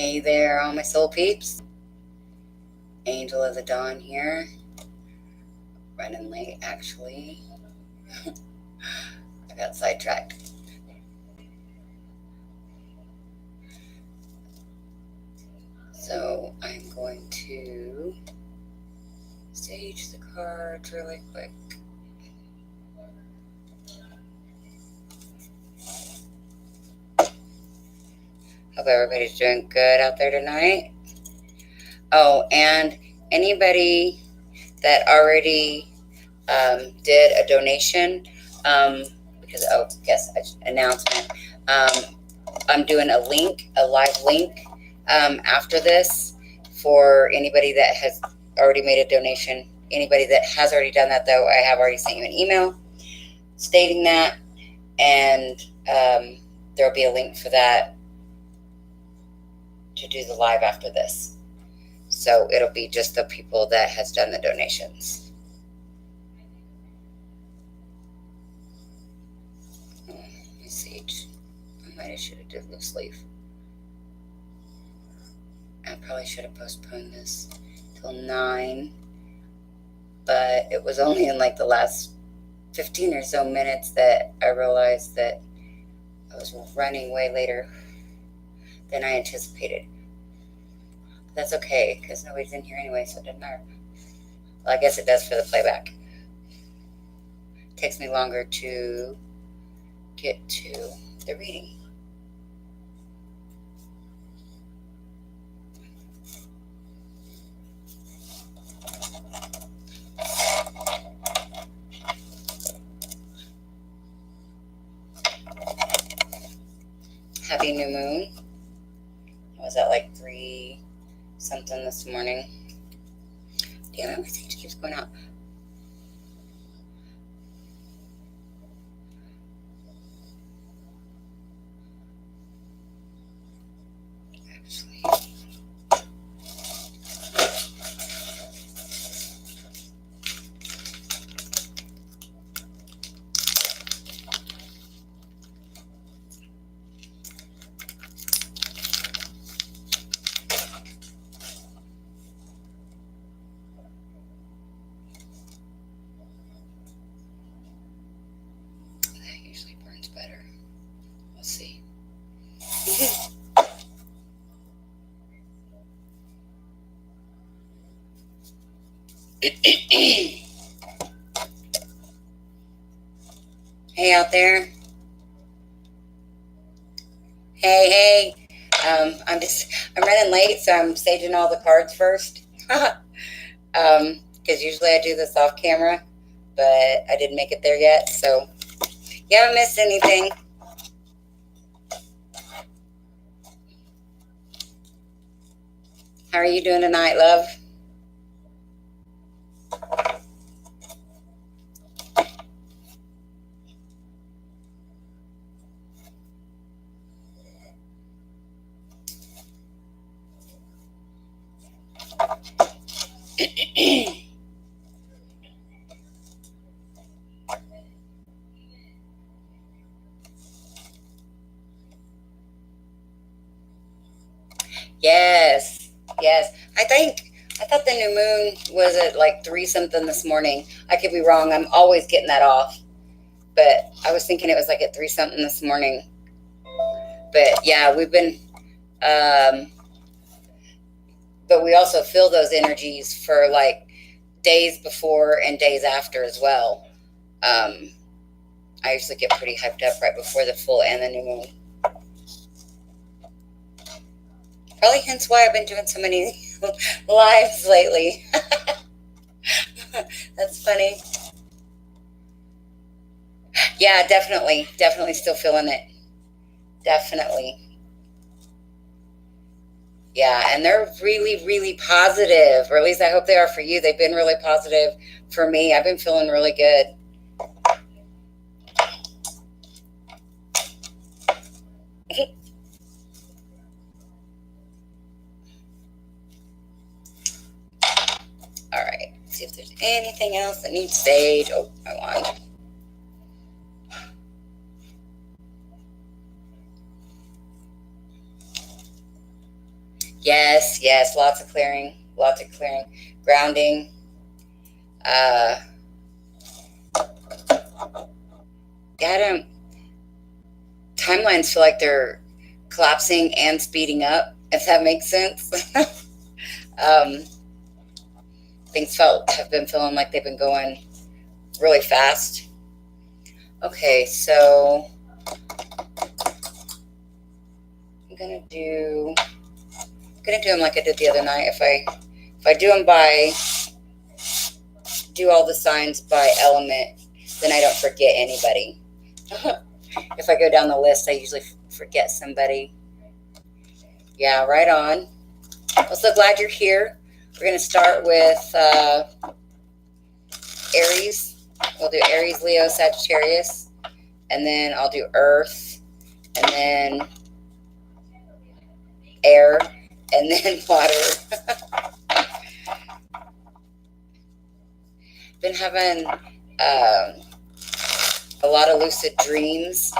Hey there, all my soul peeps. Angel of the Dawn here. Running late, actually. I got sidetracked. So I'm going to stage the cards really quick. Hope everybody's doing good out there tonight. Oh, and anybody that already did a donation, announcement. I'm doing a live link after this for anybody that has already made a donation. Anybody that has already done that, though, I have already sent you an email stating that, and there'll be a link for that to do the live after this. So it'll be just the people that has done the donations. Message. I might have should have did loose leaf. I probably should have postponed this till 9, but it was only in like the last 15 or so minutes that I realized that I was running way later than I anticipated. That's okay, because nobody's in here anyway, so it doesn't matter. Well, I guess it does for the playback. It takes me longer to get to the reading. Happy new moon. I was at like 3 something this morning. Damn it, my stage keeps going out. Actually, that usually burns better. We'll see. Hey out there. Hey. I'm running late, so I'm staging all the cards first. Because usually I do this off camera, but I didn't make it there yet. So you haven't missed anything. How are you doing tonight, love? Yes. I thought the new moon was at like 3 something this morning. I could be wrong. I'm always getting that off. But I was thinking it was like at 3 something this morning. But yeah, we've been, but we also feel those energies for like days before and days after as well. I usually get pretty hyped up right before the full and the new moon. Probably hence why I've been doing so many lives lately. That's funny. Yeah, definitely still feeling it. Definitely. Yeah, and they're really, really positive, or at least I hope they are for you. They've been really positive for me. I've been feeling really good. All right, let's see if there's anything else that needs sage. Oh, my wand. Yes, yes, lots of clearing, grounding. Yeah, I don't, timelines feel like they're collapsing and speeding up, if that makes sense. um, things have been feeling like they've been going really fast. Okay, so I'm gonna do them like I did the other night. If I do all the signs by element, then I don't forget anybody. If I go down the list, I usually forget somebody. Yeah, right on. I'm so glad you're here. We're going to start with Aries. We'll do Aries, Leo, Sagittarius, and then I'll do Earth, and then air, and then water. Been having a lot of lucid dreams.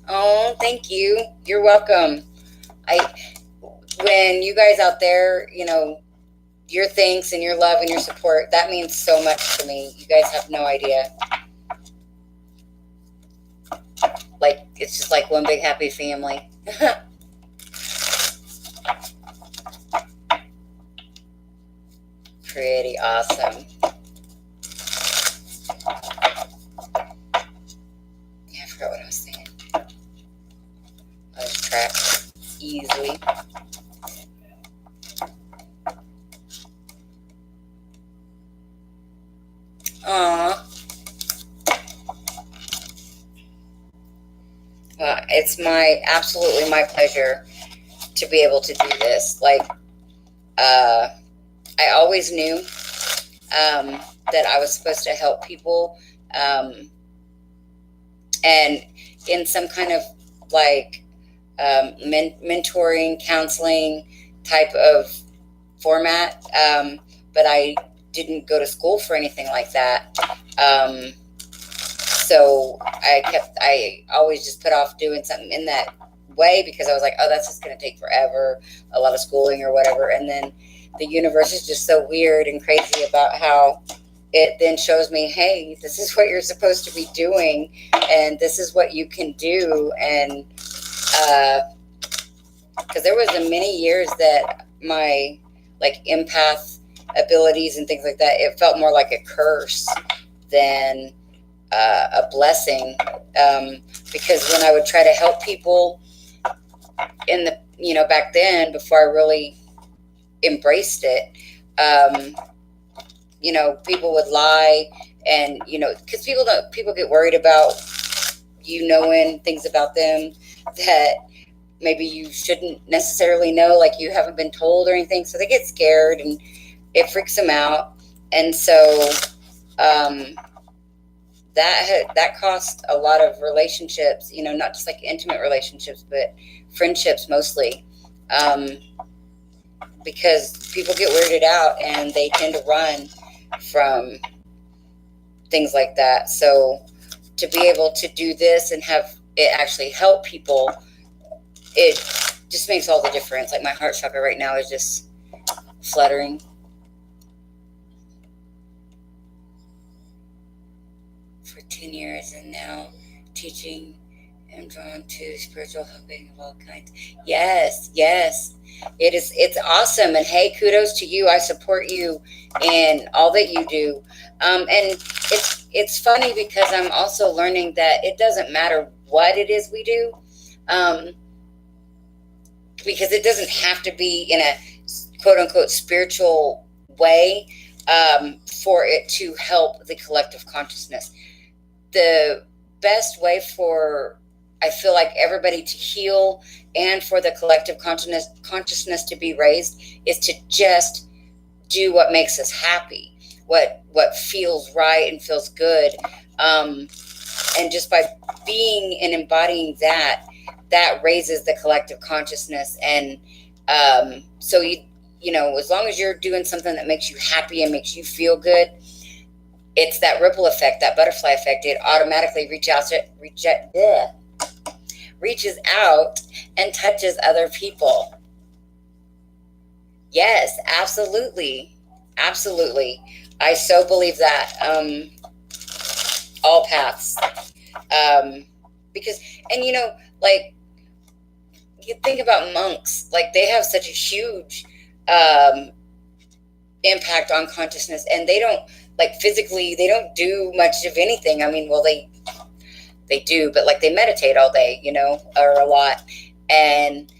Oh, thank you. You're welcome. When you guys out there, your thanks and your love and your support, that means so much to me. You guys have no idea. Like, it's just like one big happy family. Pretty awesome. Yeah, I forgot what I was saying. I was trapped easily. Aw. Well, it's absolutely my pleasure to be able to do this. Like, I always knew that I was supposed to help people, and in some kind of like mentoring, counseling type of format, but I didn't go to school for anything like that. So I always just put off doing something in that way because I was like, oh, that's just going to take forever, a lot of schooling or whatever. And then the universe is just so weird and crazy about how it then shows me, hey, this is what you're supposed to be doing, and this is what you can do. And because there was many years that my like empath abilities and things like that, it felt more like a curse than a blessing, because when I would try to help people in the back then, before I really embraced it, people would lie, and because people get worried about knowing things about them that maybe you shouldn't necessarily know, like you haven't been told or anything, so they get scared and it freaks them out. And so that cost a lot of relationships, not just like intimate relationships, but friendships mostly, because people get weirded out and they tend to run from things like that. So to be able to do this and have it actually help people, it just makes all the difference. Like my heart chakra right now is just fluttering. For 10 years and now teaching and drawn to spiritual helping of all kinds. Yes, it's awesome. And hey, kudos to you. I support you in all that you do. And it's funny because I'm also learning that it doesn't matter what it is we do, because it doesn't have to be in a quote unquote spiritual way, for it to help the collective consciousness. The best way for, I feel like, everybody to heal and for the collective consciousness to be raised is to just do what makes us happy, what feels right and feels good, and just by being and embodying that raises the collective consciousness. And so as long as you're doing something that makes you happy and makes you feel good, it's that ripple effect, that butterfly effect. It automatically reaches out and touches other people. Yes, absolutely. Absolutely. I so believe that. All paths. Because, and you know, like, you think about monks, like they have such a huge impact on consciousness, and they don't, like, physically, they don't do much of anything. I mean, well, they do, but like they meditate all day, you know, or a lot. And,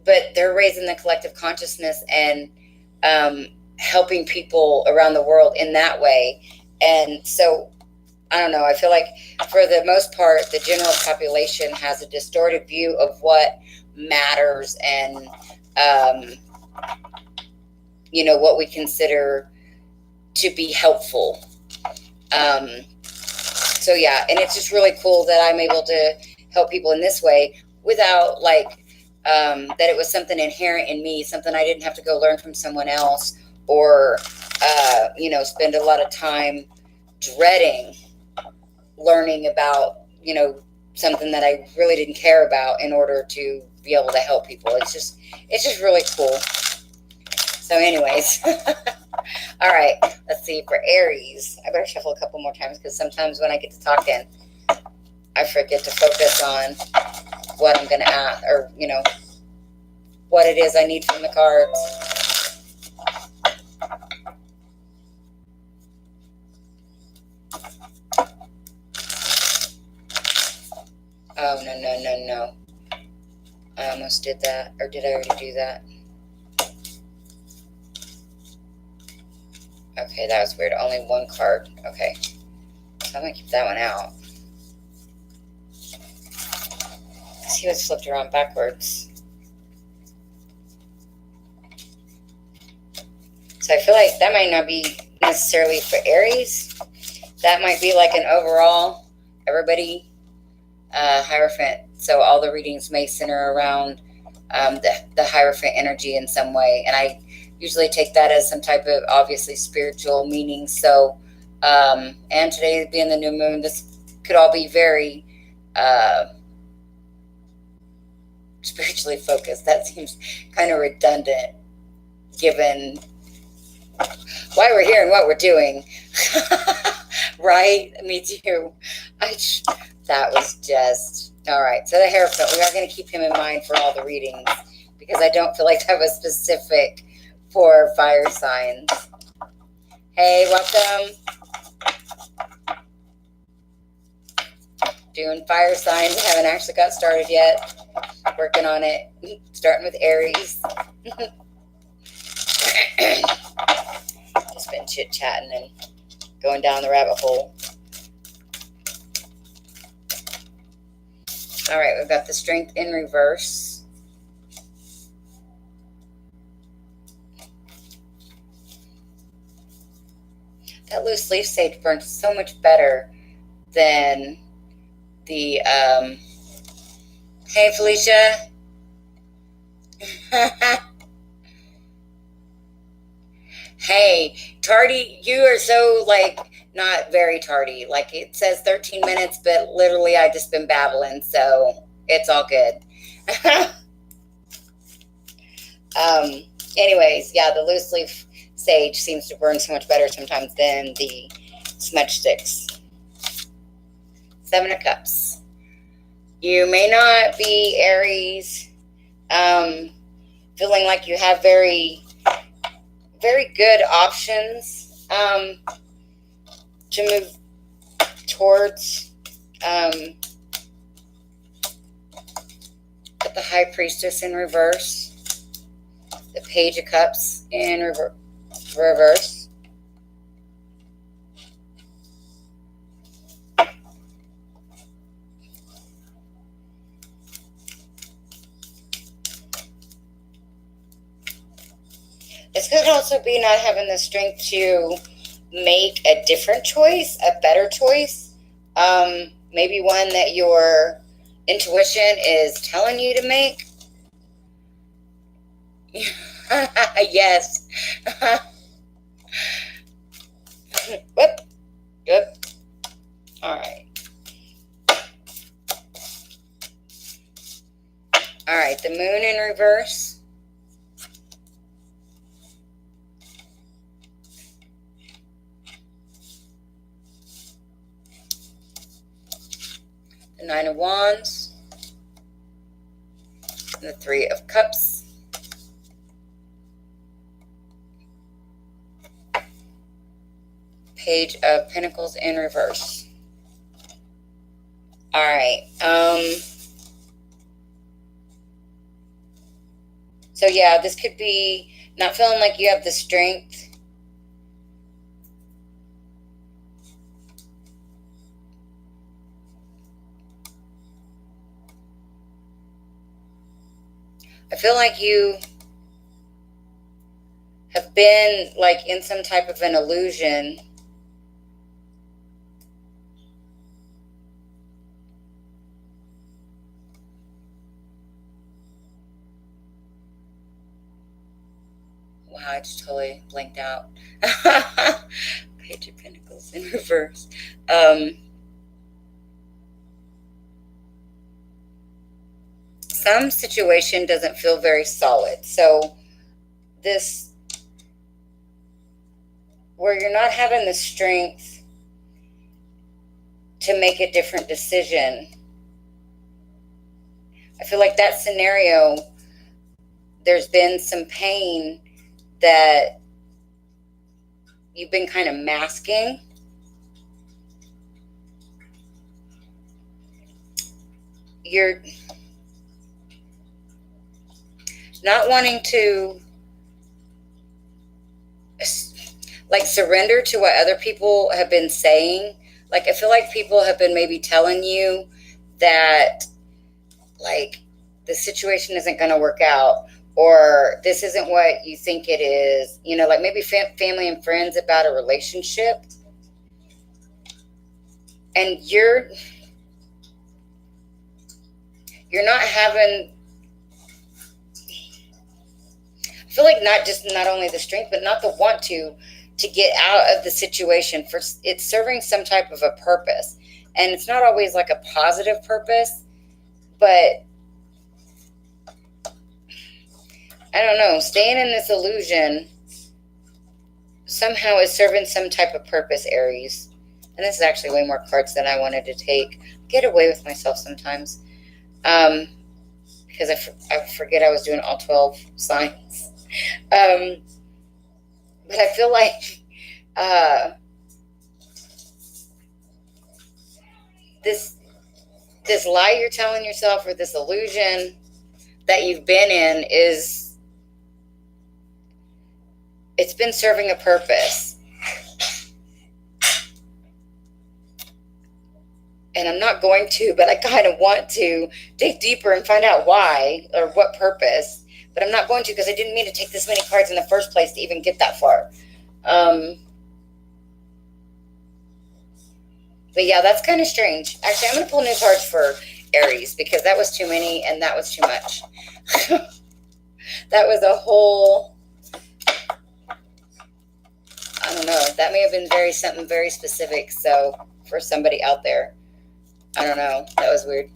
but they're raising the collective consciousness and helping people around the world in that way. And so, I don't know, I feel like for the most part, the general population has a distorted view of what matters and, you know, what we consider to be helpful. So yeah, and it's just really cool that I'm able to help people in this way without, like, that it was something inherent in me, something I didn't have to go learn from someone else, or, you know, spend a lot of time dreading learning about, you know, something that I really didn't care about in order to be able to help people. It's just really cool. So anyways, all right, let's see, for Aries, I better shuffle a couple more times, because sometimes when I get to talking, I forget to focus on what I'm going to ask, or, you know, what it is I need from the cards. Oh, no. I almost did that. Or did I already do that? Okay, that was weird. Only one card. Okay. So I'm going to keep that one out. See what's flipped around backwards. So I feel like that might not be necessarily for Aries. That might be like an overall, everybody, Hierophant. So all the readings may center around the Hierophant energy in some way. And I usually take that as some type of obviously spiritual meaning. So, and today being the new moon, this could all be very spiritually focused. That seems kind of redundant given why we're here and what we're doing. Right? Me too. That was just, all right. So the Hierophant, we are going to keep him in mind for all the readings, because I don't feel like that was specific for fire signs. Hey, welcome. Doing fire signs. Haven't actually got started yet. Working on it. Starting with Aries. Just been chit-chatting and going down the rabbit hole. All right, we've got the Strength in reverse. That loose leaf sage burns so much better than the, hey, Felicia. Hey, tardy, you are so, like, not very tardy. Like, it says 13 minutes, but literally I just been babbling, so it's all good. Anyways, yeah, the loose leaf sage seems to burn so much better sometimes than the smudge sticks. 7 of Cups. You may not be Aries, feeling like you have very good options to move towards. But the High Priestess in reverse, the Page of Cups in reverse. This could also be not having the strength to make a different choice, a better choice. Maybe one that your intuition is telling you to make. Yes. Whoop. Good. All right. All right, the moon in reverse. The Nine of Wands. And the Three of Cups. Page of Pentacles in reverse. All right. So yeah, this could be not feeling like you have the strength. I feel like you have been like in some type of an illusion. Wow, I just totally blanked out. Page of Pentacles in reverse. Some situation doesn't feel very solid. So this, where you're not having the strength to make a different decision. I feel like that scenario, there's been some pain that you've been kind of masking. You're not wanting to like surrender to what other people have been saying. Like, I feel like people have been maybe telling you that like the situation isn't going to work out, or this isn't what you think it is, you know, like maybe family and friends about a relationship, and you're not having, I feel like not only the strength, but not the want to get out of the situation. For it's serving some type of a purpose, and it's not always like a positive purpose, but I don't know, staying in this illusion somehow is serving some type of purpose, Aries. And this is actually way more cards than I wanted to take. Get away with myself sometimes. Because I forget I was doing all 12 signs. But I feel like this lie you're telling yourself, or this illusion that you've been in, it's been serving a purpose. And I'm not going to, but I kind of want to dig deeper and find out why or what purpose. But I'm not going to, because I didn't mean to take this many cards in the first place to even get that far. But yeah, that's kind of strange. Actually, I'm going to pull new cards for Aries, because that was too many and that was too much. That was a whole, I don't know. That may have been something very specific. So for somebody out there, I don't know. That was weird.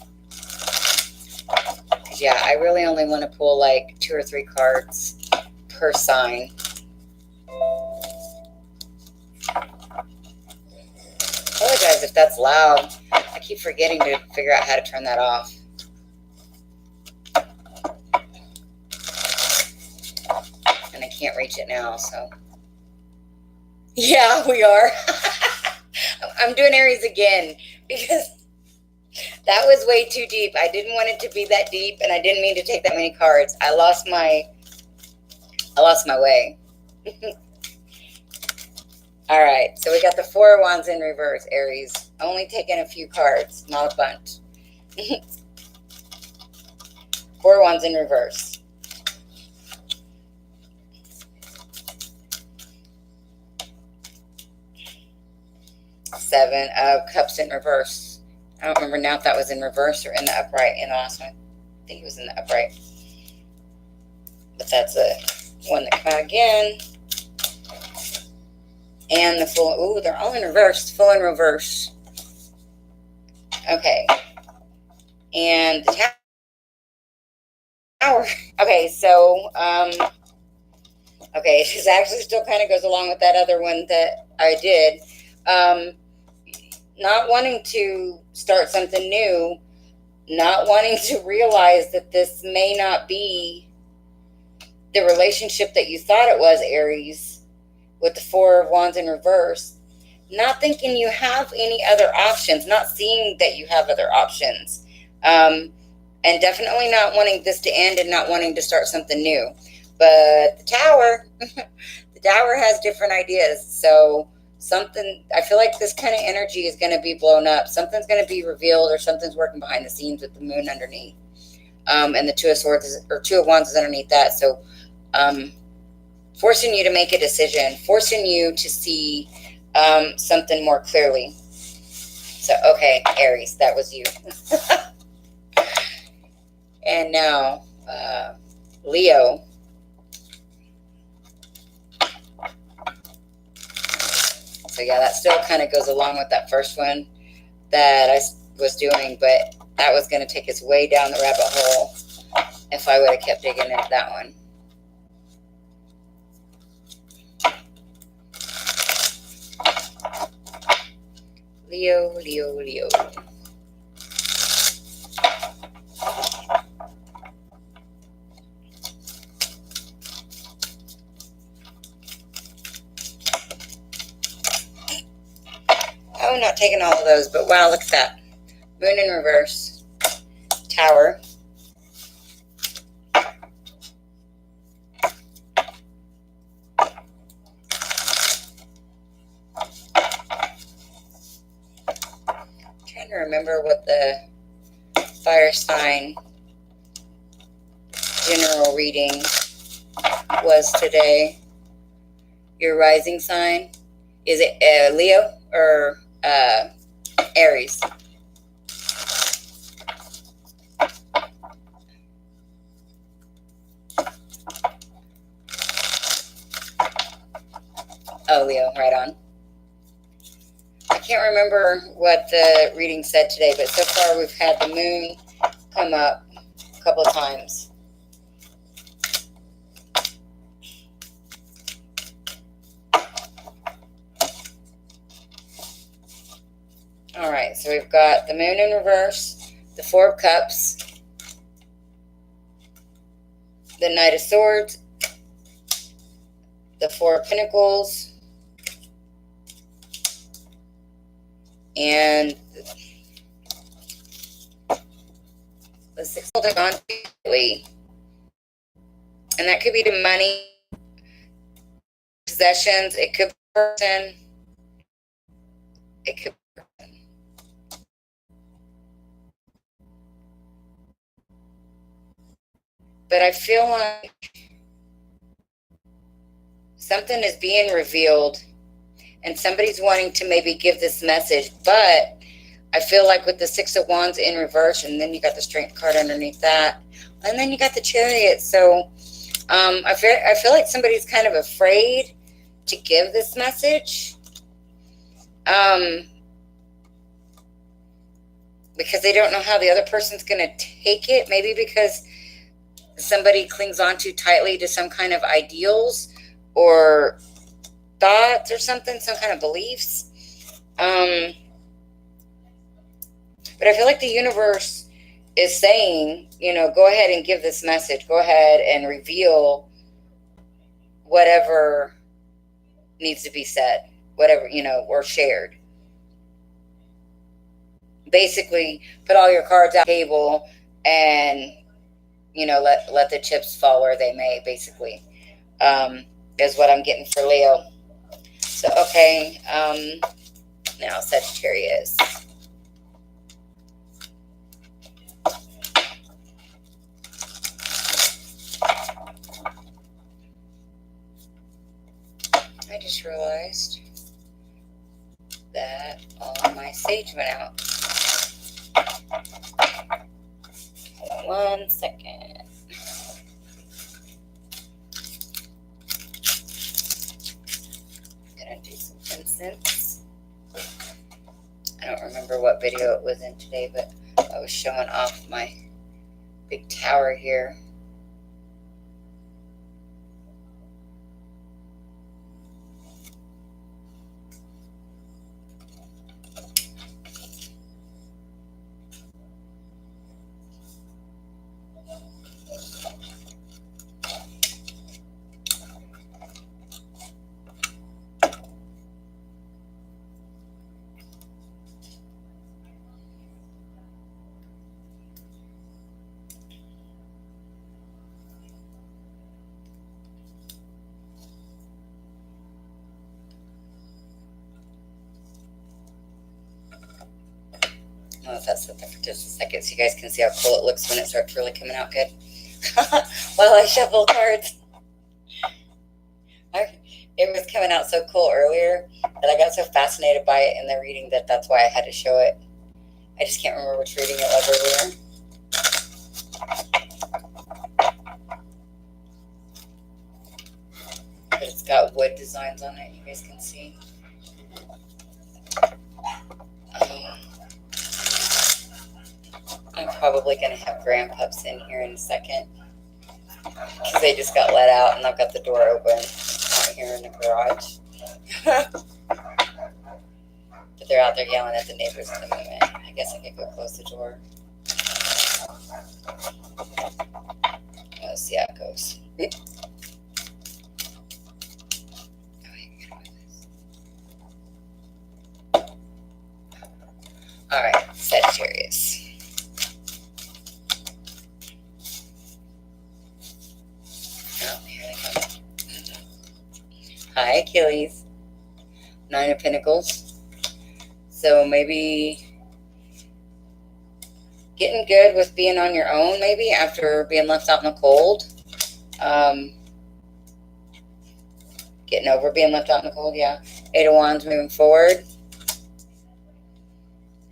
Yeah, I really only want to pull like 2 or 3 cards per sign. Apologize if that's loud. I keep forgetting to figure out how to turn that off. And I can't reach it now, so. Yeah, we are. I'm doing Aries again because that was way too deep. I didn't want it to be that deep, and I didn't mean to take that many cards. I lost my way. All right, so we got the 4 of Wands in reverse, Aries. Only taking a few cards, not a bunch. 4 of Wands in reverse. Seven of Cups in reverse. I don't remember now if that was in reverse or in the upright in the last one. I think it was in the upright. But that's a one that came out again. And the full, ooh, they're all in reverse, full in reverse. Okay. And the Tower. Okay, so okay, this actually still kind of goes along with that other one that I did. Not wanting to start something new, not wanting to realize that this may not be the relationship that you thought it was, Aries, with the Four of Wands in reverse, not thinking you have any other options, not seeing that you have other options, and definitely not wanting this to end and not wanting to start something new. But the Tower, the Tower has different ideas. So something, I feel like this kind of energy is going to be blown up. Something's going to be revealed, or something's working behind the scenes with the moon underneath. And the Two of Swords or Two of Wands is underneath that. So forcing you to make a decision, forcing you to see something more clearly. So, okay, Aries, that was you. And now, Leo. So, yeah, that still kind of goes along with that first one that I was doing, but that was going to take us way down the rabbit hole if I would have kept digging into that one. Leo, Leo, Leo. Oh, not taking all of those, but wow, look at that. Moon in reverse. Tower. Trying to remember what the fire sign general reading was today. Your rising sign. Is it Leo or Aries? Oh, Leo, right on. I can't remember what the reading said today, but so far we've had the moon come up a couple of times. All right, so we've got the moon in reverse, the Four of Cups, the Knight of Swords, the Four of Pentacles, and the Six of Pentacles. And that could be the money, possessions, it could be a person, it could be. But I feel like something is being revealed and somebody's wanting to maybe give this message, but I feel like with the Six of Wands in reverse, and then you got the Strength card underneath that, and then you got the Chariot. So I feel like somebody's kind of afraid to give this message because they don't know how the other person's going to take it. Maybe because somebody clings on too tightly to some kind of ideals or thoughts or something, some kind of beliefs. But I feel like the universe is saying, go ahead and give this message. Go ahead and reveal whatever needs to be said, whatever, or shared. Basically, put all your cards on the table and, let the chips fall where they may, basically, is what I'm getting for Leo. So, okay, now Sagittarius. I just realized that all of my sage went out. Hold on 1 second. Gonna do some incense. I don't remember what video it was in today, but I was showing off my big tower here. I don't know if that's set there for just a second so you guys can see how cool it looks when it starts really coming out good. While I shuffle cards. It was coming out so cool earlier that I got so fascinated by it in the reading that that's why I had to show it. I just can't remember which reading it was earlier. But it's got wood designs on it, you guys can see. I'm probably going to have grandpups in here in a second because they just got let out and I've got the door open out here in the garage. But they're out there yelling at the neighbors at the moment. I guess I could go close the door. Let's see how it goes. All right, Sagittarius. Oh, here they come. Hi, Achilles. 9 of Pentacles. So maybe getting good with being on your own, maybe after being left out in the cold. Getting over being left out in the cold, yeah. 8 of Wands moving forward.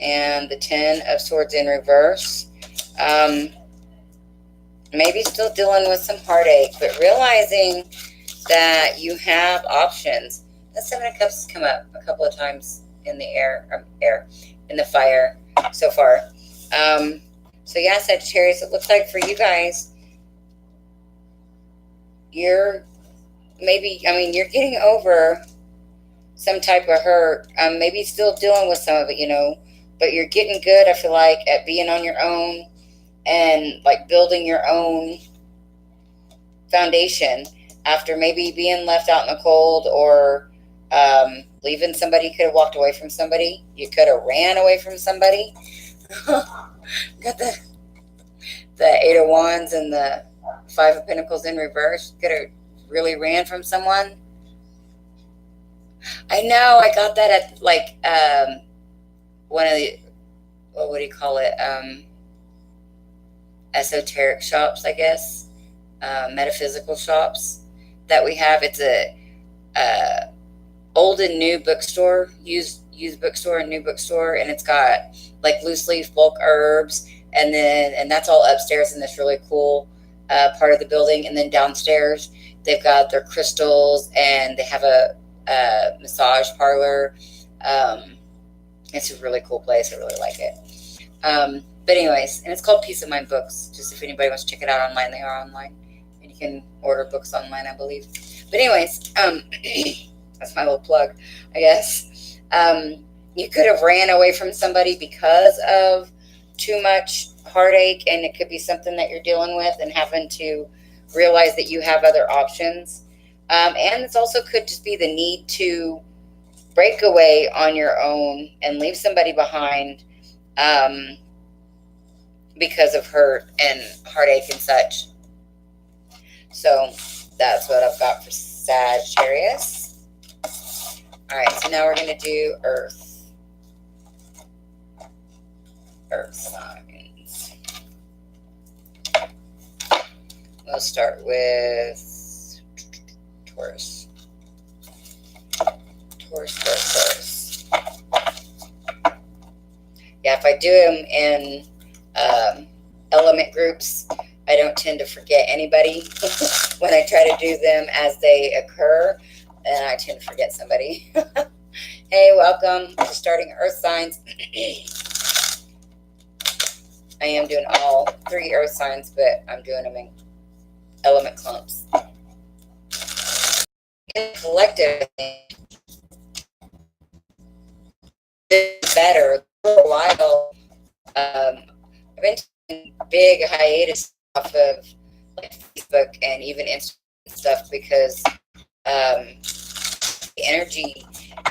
And the 10 of Swords in reverse. Maybe still dealing with some heartache, but realizing that you have options. The 7 of Cups has come up a couple of times in the in the fire so far. So yeah, Sagittarius, it looks like for you guys, you're getting over some type of hurt. Maybe still dealing with some of it, but you're getting good, I feel like, at being on your own and like building your own foundation after maybe being left out in the cold or leaving somebody. You could have walked away from somebody. You could have ran away from somebody. Got the 8 of Wands and the 5 of Pentacles in reverse. Could have really ran from someone. I know, I got that at like one of the, what do you call it? Esoteric shops, I guess. Metaphysical shops that we have. It's a old and new bookstore, used bookstore and new bookstore, and it's got like loose leaf bulk herbs, and that's all upstairs in this really cool part of the building. And then downstairs they've got their crystals, and they have a massage parlor. It's a really cool place. I really like it. But anyways, and it's called Peace of Mind Books. Just if anybody wants to check it out online, they are online, and you can order books online, I believe. But anyways, that's my little plug, I guess. You could have ran away from somebody because of too much heartache, and it could be something that you're dealing with and having to realize that you have other options. And this also could just be the need to break away on your own and leave somebody behind because of hurt and heartache and such. So that's what I've got for Sagittarius. All right, so now we're going to do Earth signs. We'll start with Taurus. Taurus. Yeah, if I do them in element groups, I don't tend to forget anybody. When I try to do them as they occur, and I tend to forget somebody. Hey, welcome to starting Earth signs. I am doing all 3 Earth signs, but I'm doing them in element clumps. In collective, it's better. For a while, I've been taking big hiatus off of Facebook and even Instagram stuff, because the energy,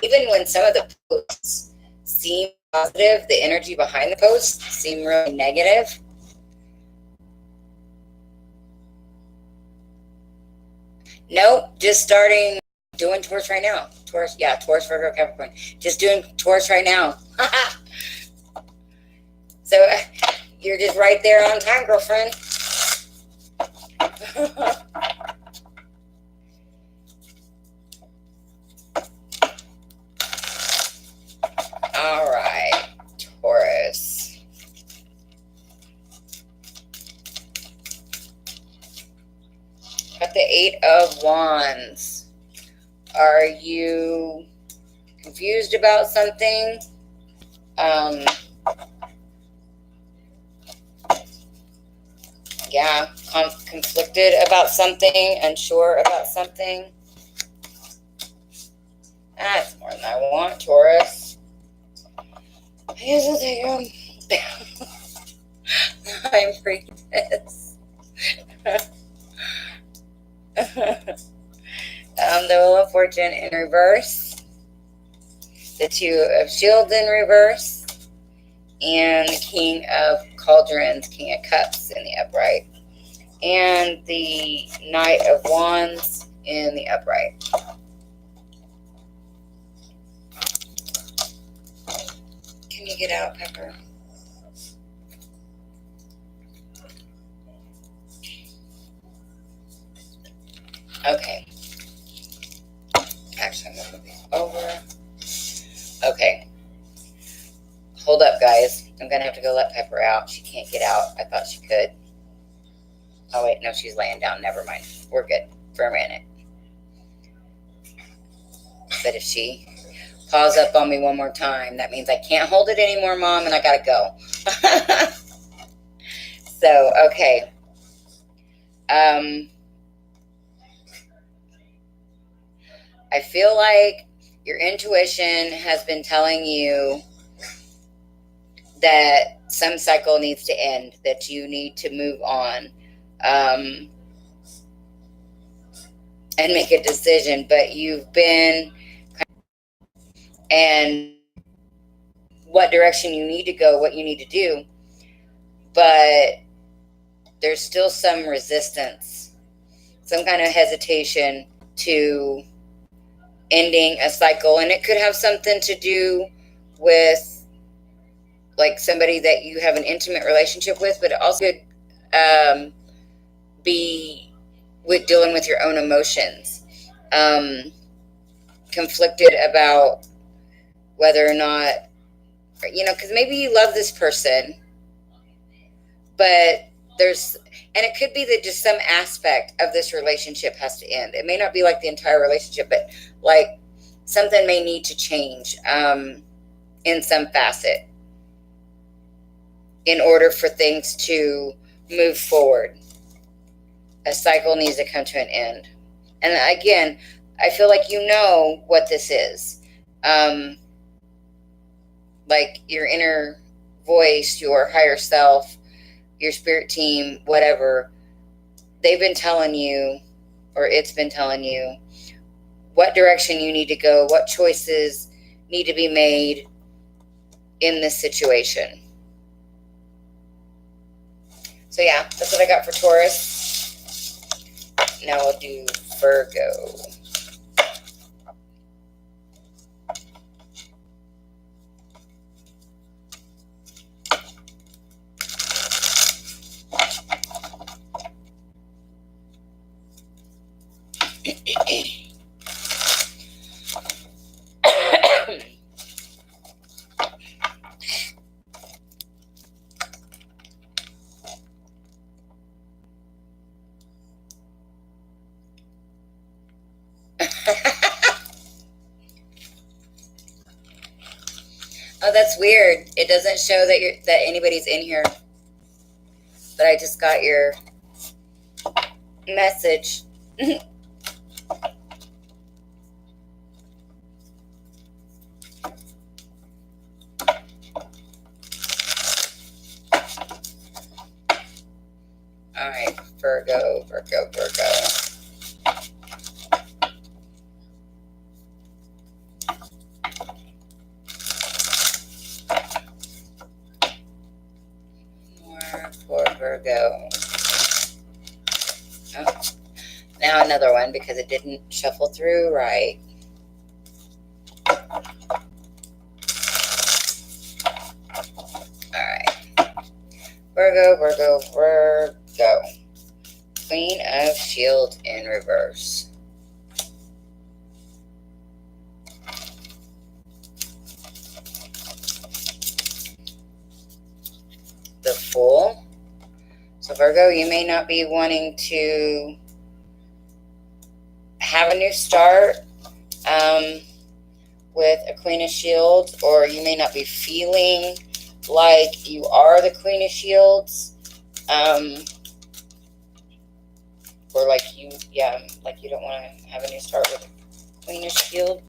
even when some of the posts seem positive, the energy behind the posts seem really negative. Nope, just starting doing Taurus right now. Taurus, yeah, Taurus, Virgo, Capricorn. Just doing Taurus right now. So you're just right there on time, girlfriend. All right, Taurus. Got the 8 of Wands. Are you confused about something? Yeah, conflicted about something, unsure about something. That's more than I want, Taurus. Here's the thing. I'm freaking this. The Wheel of Fortune in reverse. The 2 of Shields in reverse. And the King of Cauldrons, King of Cups in the upright. And the Knight of Wands in the upright. Can you get out, Pepper? Okay. Actually, I'm going to move these over. Okay. Hold up, guys. I'm going to have to go let Pepper out. She can't get out. I thought she could. Oh, wait. No, she's laying down. Never mind. We're good for a minute. But if she paws up on me one more time, that means I can't hold it anymore, Mom, and I got to go. So, okay. I feel like your intuition has been telling you that some cycle needs to end, that you need to move on, and make a decision, but you've been and what direction you need to go, what you need to do, but there's still some resistance, some kind of hesitation to ending a cycle. And it could have something to do with like somebody that you have an intimate relationship with, but it also could be with dealing with your own emotions, conflicted about whether or not, because maybe you love this person, but and it could be that just some aspect of this relationship has to end. It may not be like the entire relationship, but like something may need to change in some facet in order for things to move forward. A cycle needs to come to an end. And again, I feel like you know what this is. Like your inner voice, your higher self, your spirit team, whatever, they've been telling you, or it's been telling you, what direction you need to go, what choices need to be made in this situation. So yeah, that's what I got for Taurus. Now we'll do Virgo. Oh, that's weird. It doesn't show that anybody's in here. But I just got your message. All right, Virgo, Virgo, Virgo. More for Virgo. Oh, now another one because it didn't shuffle through right. Virgo, Virgo, Virgo. Queen of Shields in reverse. The Fool. So Virgo, you may not be wanting to have a new start with a Queen of Shields, or you may not be feeling like you are the Queen of Shields, or like you don't want to have a new start with a Queen of Shields.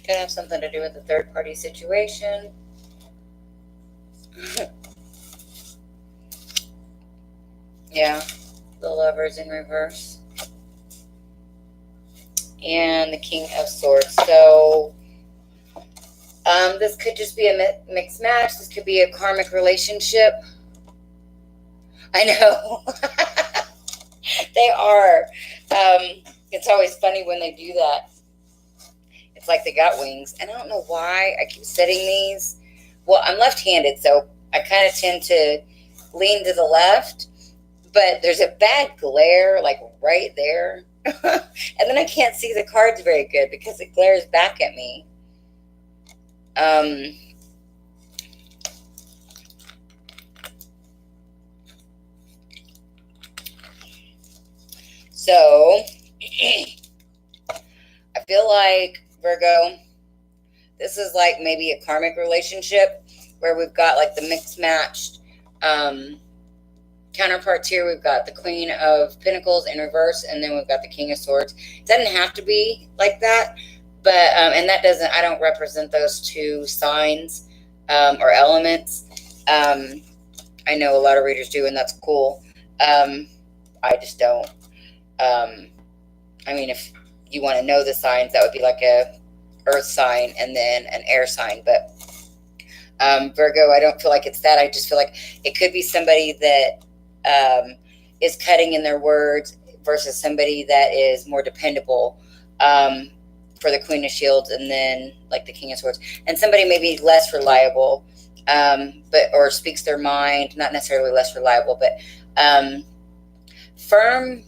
Could have something to do with the third party situation. Yeah, the Lovers in reverse. And the King of Swords. So this could just be a mixed match. This could be a karmic relationship. I know. They are. It's always funny when they do that. It's like they got wings. And I don't know why I keep setting these. Well, I'm left-handed, so I kind of tend to lean to the left. But there's a bad glare, like right there. And then I can't see the cards very good because it glares back at me. So I feel like, Virgo, this is like maybe a karmic relationship where we've got like the mixed matched counterparts here. We've got the Queen of Pentacles in reverse, and then we've got the King of Swords. It doesn't have to be like that, but and that doesn't, I don't represent those two signs or elements. I know a lot of readers do, and that's cool. I just don't. I mean, if you want to know the signs, that would be like a earth sign and then an air sign. But Virgo, I don't feel like it's that. I just feel like it could be somebody that is cutting in their words versus somebody that is more dependable for the Queen of Shields, and then like the King of Swords, and somebody maybe less reliable, but or speaks their mind, not necessarily less reliable, but firm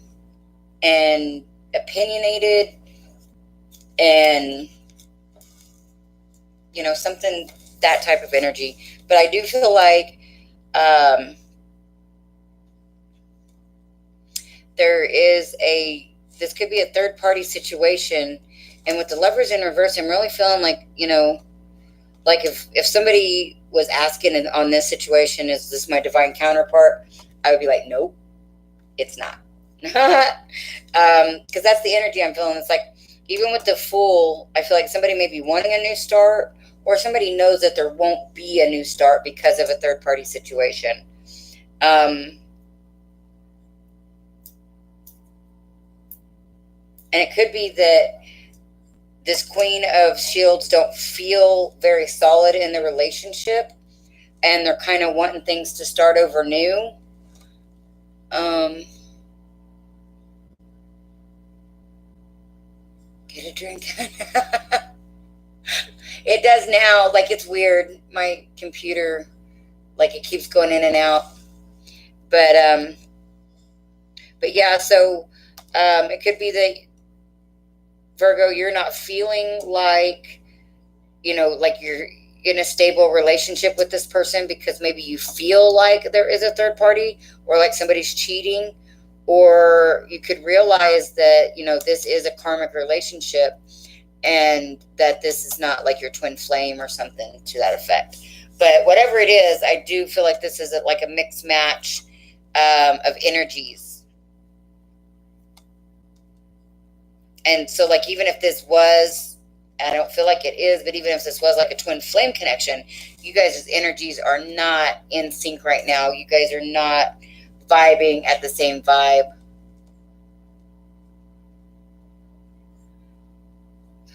and opinionated, and something, that type of energy. But I do feel like this could be a third party situation. And with the Lovers in reverse, I'm really feeling like, like if somebody was asking on this situation, is this my divine counterpart? I would be like, nope, it's not. Because that's the energy I'm feeling. It's like, even with the Fool, I feel like somebody may be wanting a new start, or somebody knows that there won't be a new start because of a third party situation. And it could be that this Queen of Shields don't feel very solid in the relationship, and they're kind of wanting things to start over new. Get a drink. It does now. Like, it's weird. My computer, like, it keeps going in and out. But yeah, so it could be that, Virgo, you're not feeling like, like you're in a stable relationship with this person because maybe you feel like there is a third party, or like somebody's cheating, or you could realize that, this is a karmic relationship, and that this is not like your twin flame or something to that effect. But whatever it is, I do feel like this is like a mixed match of energies. And so, like, even if this was I don't feel like it is, but even if this was like a twin flame connection, you guys' energies are not in sync right now. You guys are not vibing at the same vibe.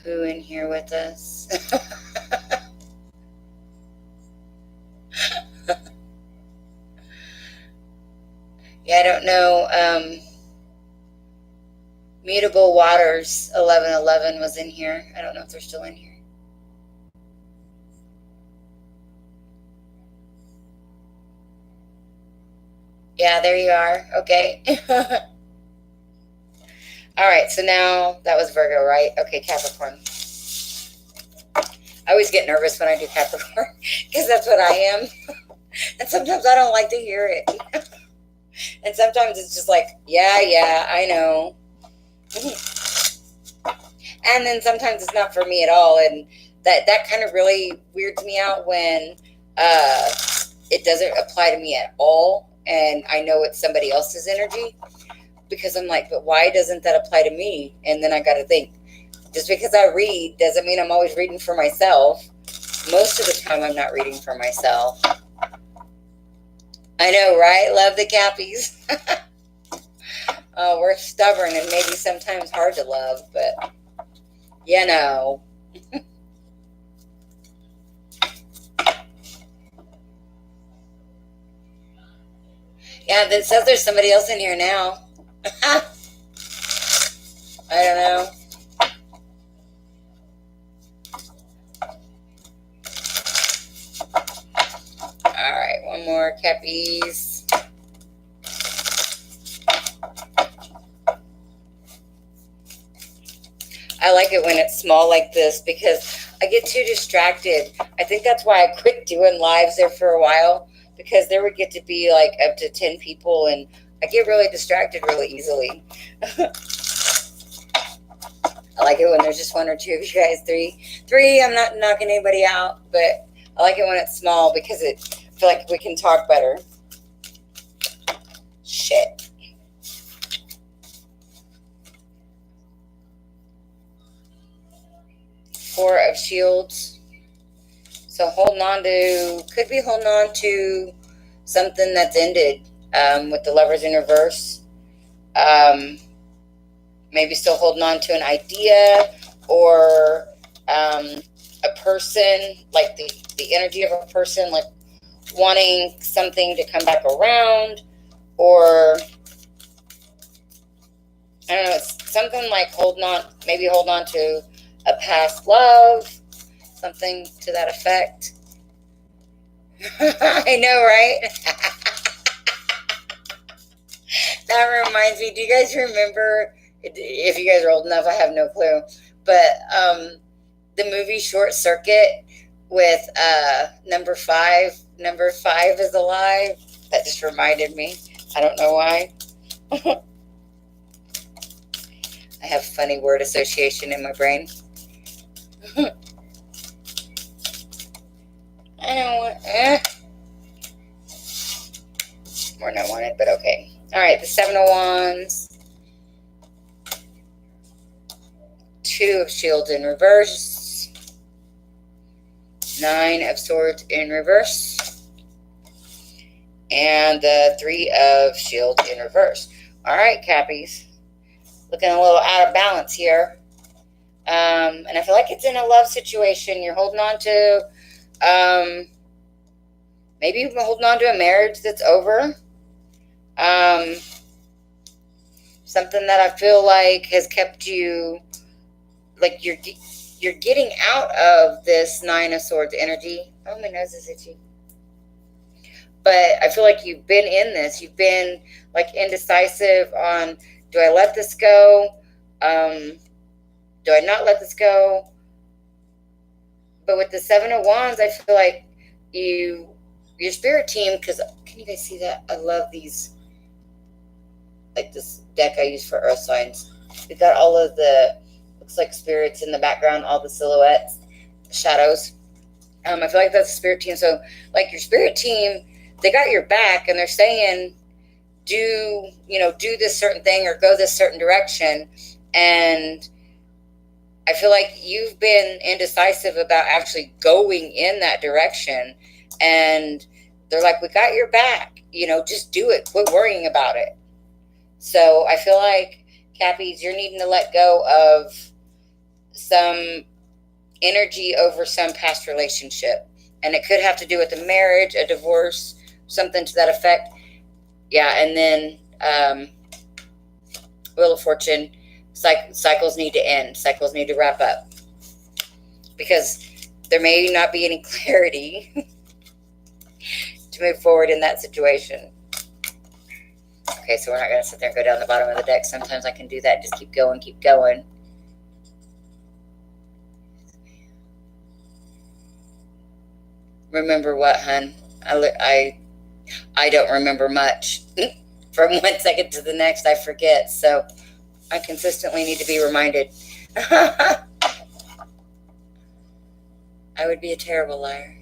Who in here with us? Yeah, I don't know. Mutable Waters 1111 was in here. I don't know if they're still in here. Yeah, there you are. Okay. All right, so now that was Virgo, right? Okay, Capricorn. I always get nervous when I do Capricorn because that's what I am. And sometimes I don't like to hear it. And sometimes it's just like, yeah, I know. And then sometimes it's not for me at all. And that kind of really weirds me out when it doesn't apply to me at all. And I know it's somebody else's energy, because I'm like, but why doesn't that apply to me? And then I got to think, just because I read doesn't mean I'm always reading for myself. Most of the time I'm not reading for myself. I know, right? Love the Cappies. Oh, we're stubborn and maybe sometimes hard to love, but you know. Yeah, it says there's somebody else in here now. I don't know. All right, one more, Cappies. I like it when it's small like this because I get too distracted. I think that's why I quit doing lives there for a while, because there would get to be like up to 10 people and I get really distracted really easily. I like it when there's just one or two of you guys. Three, I'm not knocking anybody out, but I like it when it's small because I feel like we can talk better. Shit. Four of Shields. So could be holding on to something that's ended, with the Lovers in reverse. Maybe still holding on to an idea or a person, like the energy of a person, like wanting something to come back around, or I don't know, it's something like maybe holding on to a past love, something to that effect. I know, right? That reminds me, do you guys remember, if you guys are old enough, I have no clue, but the movie Short Circuit with number 5 is alive? That just reminded me. I don't know why. I have funny word association in my brain. I don't want more than I wanted, but okay. All right, the 7 of Wands, 2 of Shields in reverse, 9 of Swords in reverse, and the 3 of Shields in reverse. All right, Cappies, looking a little out of balance here. And I feel like it's in a love situation. You're holding on to, maybe you've been holding on to a marriage that's over. Something that I feel like has kept you, like you're getting out of this 9 of Swords energy. Oh, my nose is itchy. But I feel like you've been in this. You've been like indecisive on, do I let this go? Do I not let this go? But with the 7 of Wands, I feel like your spirit team, because can you guys see that? I love these, like this deck I use for earth signs. We got all of the, looks like spirits in the background, all the silhouettes, shadows. I feel like that's the spirit team. So like your spirit team, they got your back and they're saying, do this certain thing or go this certain direction. And I feel like you've been indecisive about actually going in that direction. And they're like, we got your back. Just do it. Quit worrying about it. So I feel like, Cappies, you're needing to let go of some energy over some past relationship. And it could have to do with a marriage, a divorce, something to that effect. Yeah, and then Wheel of Fortune, cycles need to end. Cycles need to wrap up. Because there may not be any clarity to move forward in that situation. Okay, so we're not going to sit there and go down the bottom of the deck. Sometimes I can do that. Just keep going, keep going. Remember what, hun? I don't remember much. From one second to the next, I forget. So I consistently need to be reminded. I would be a terrible liar.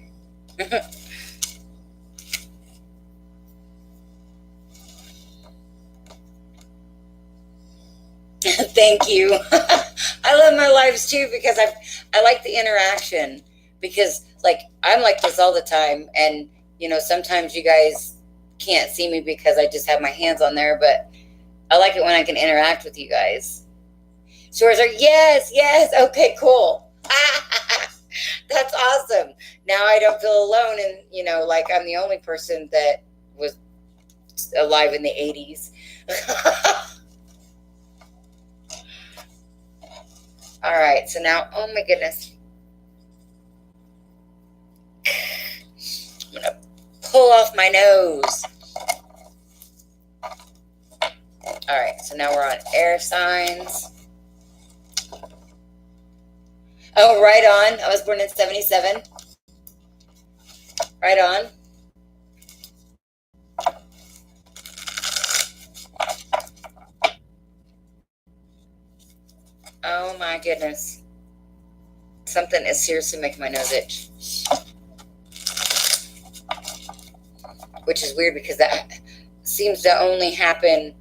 Thank you. I love my lives too because I like the interaction, because like I'm like this all the time, and sometimes you guys can't see me because I just have my hands on there, but I like it when I can interact with you guys. Stores are yes. Okay, cool. That's awesome. Now I don't feel alone, and like I'm the only person that was alive in the 80s. All right, so now, oh my goodness. I'm going to pull off my nose. All right, so now we're on air signs. Oh, right on. I was born in 77. Right on. Oh my goodness. Something is seriously making my nose itch. Which is weird because that seems to only happen.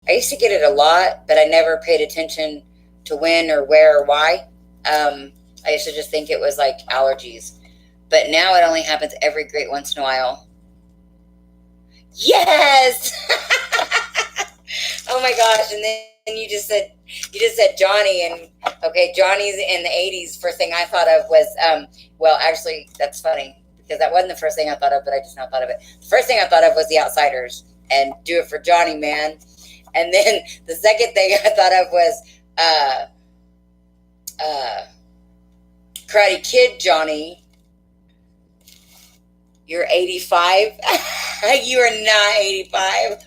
I used to get it a lot, but I never paid attention to when or where or why. I used to just think it was like allergies. But now it only happens every great once in a while. Yes! Oh my gosh. And then you just said Johnny, and okay, Johnny's in the 80s. First thing I thought of was, well, actually, that's funny because that wasn't the first thing I thought of, but I just now thought of it. The first thing I thought of was The Outsiders and Do It for Johnny, man. And then the second thing I thought of was Karate Kid Johnny. You're 85? You are not 85.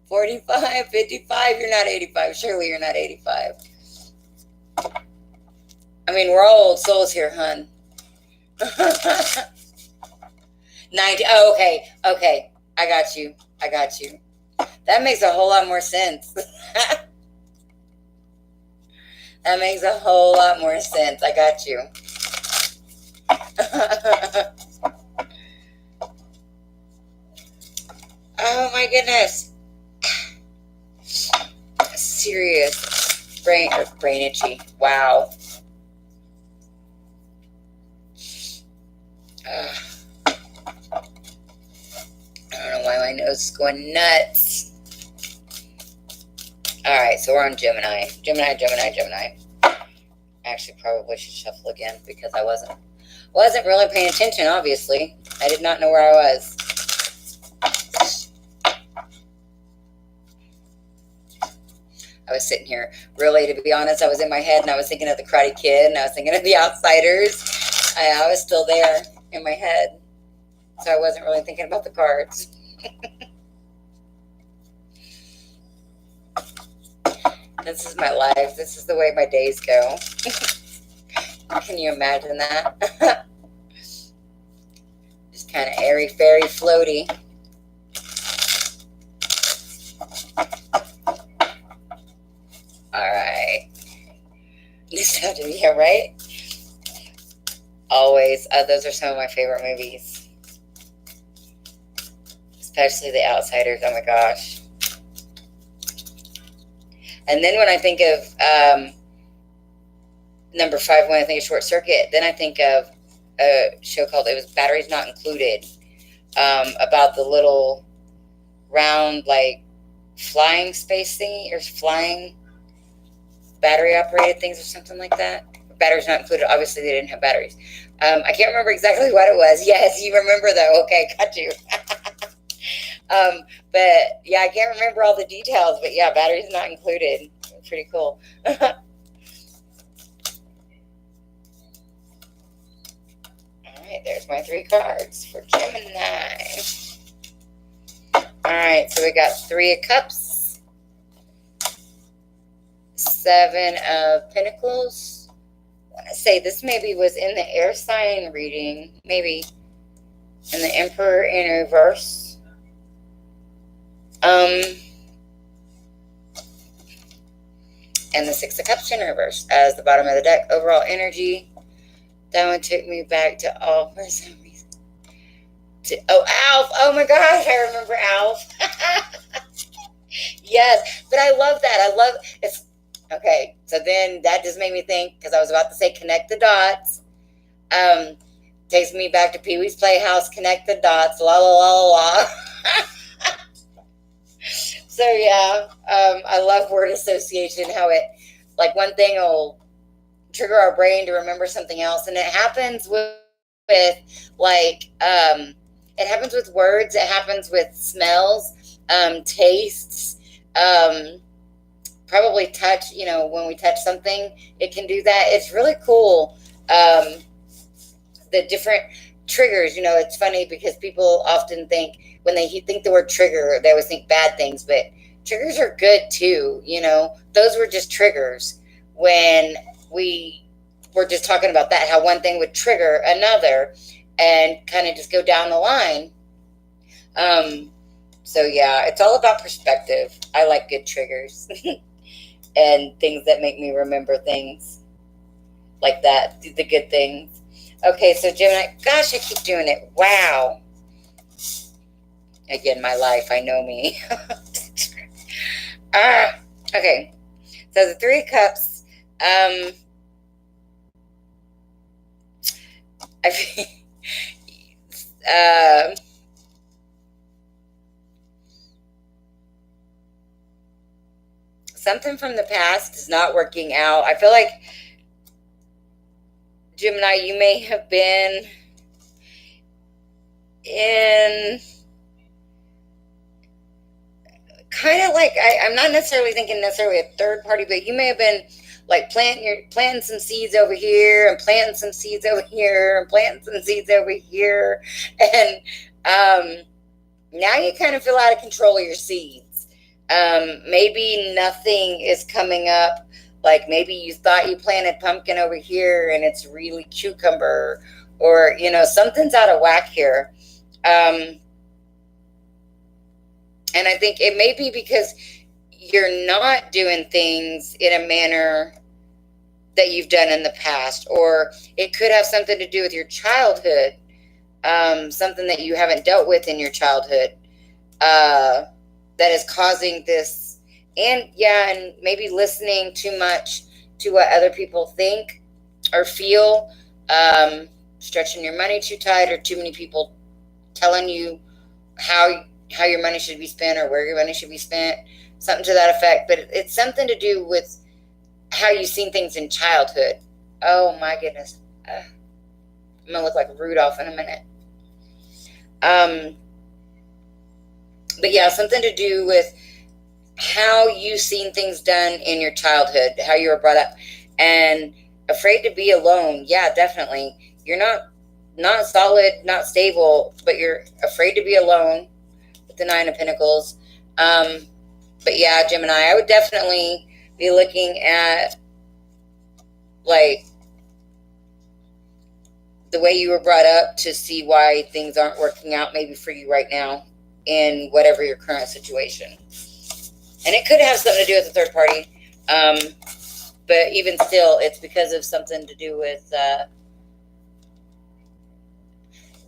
45, 55, you're not 85. Surely you're not 85. I mean, we're all old souls here, hun. 90. Oh, okay. I got you. That makes a whole lot more sense. That makes a whole lot more sense. I got you. Oh my goodness. Serious brain itchy. Wow. I don't know why my nose is going nuts. All right, so we're on Gemini. Gemini. Actually, probably should shuffle again because I wasn't really paying attention, obviously. I did not know where I was. I was sitting here, really, to be honest, I was in my head and I was thinking of the Karate Kid and I was thinking of The Outsiders. I was still there in my head, so I wasn't really thinking about the cards. This is my life. This is the way my days go. Can you imagine that? Just kind of airy-fairy floaty. All right. This had to be here, right? Always. Those are some of my favorite movies. especially the outsiders. Oh my gosh. And then when I think of number 5, when I think of Short Circuit, then I think of a show called, it was Batteries Not Included, about the little round, like, flying space thingy, or flying battery operated things or something like that. Batteries not included. Obviously, they didn't have batteries. I can't remember exactly what it was. Yes, you remember though. Okay, got you. But yeah, I can't remember all the details. But yeah, batteries not included. Pretty cool. All right, there's my 3 cards for Gemini. All right, so we got 3 of Cups, 7 of Pentacles. I want to say this maybe was in the air sign reading, maybe, and the Emperor in reverse. And the 6 of Cups in reverse as the bottom of the deck. Overall energy. That one took me back to for some reason. Alf. Oh my gosh, I remember Alf. Yes, but I love that. I love it's okay. So then that just made me think, because I was about to say connect the dots. Takes me back to Pee-wee's Playhouse. Connect the dots. La la la la la. So yeah, I love word association. How it, like, one thing will trigger our brain to remember something else, and it happens with like it happens with words. It happens with smells, tastes, probably touch. You know, when we touch something, it can do that. It's really cool. The different triggers. You know, it's funny because people often think, when they think the word trigger, they always think bad things, but triggers are good too. You know, those were just triggers. When we were just talking about that, how one thing would trigger another and kind of just go down the line. So yeah, it's all about perspective. I like good triggers and things that make me remember things like that, the good things. Okay, so Gemini, gosh, I keep doing it. Wow. Again, my life, I know me. Okay, so the 3 of Cups. Something from the past is not working out. I feel like, Gemini, you may have been in kind of like, I'm not necessarily thinking necessarily a third party, but you may have been like planting some seeds over here and planting some seeds over here and planting some seeds over here, and now you kind of feel out of control of your seeds. Maybe nothing is coming up. Like, maybe you thought you planted pumpkin over here and it's really cucumber, or, you know, something's out of whack here. And I think it may be because you're not doing things in a manner that you've done in the past, or it could have something to do with your childhood, something that you haven't dealt with in your childhood, that is causing this. And yeah, and maybe listening too much to what other people think or feel, stretching your money too tight, or too many people telling you how your money should be spent or where your money should be spent, something to that effect. But it's something to do with how you've seen things in childhood. Oh my goodness. I'm going to look like Rudolph in a minute. But yeah, something to do with how you've seen things done in your childhood, how you were brought up, and afraid to be alone. Yeah, definitely. You're not solid, not stable, but you're afraid to be alone with the 9 of Pentacles. But yeah, Gemini, I would definitely be looking at, like, the way you were brought up to see why things aren't working out maybe for you right now in whatever your current situation. And it could have something to do with a third party. But even still, it's because of something to do with,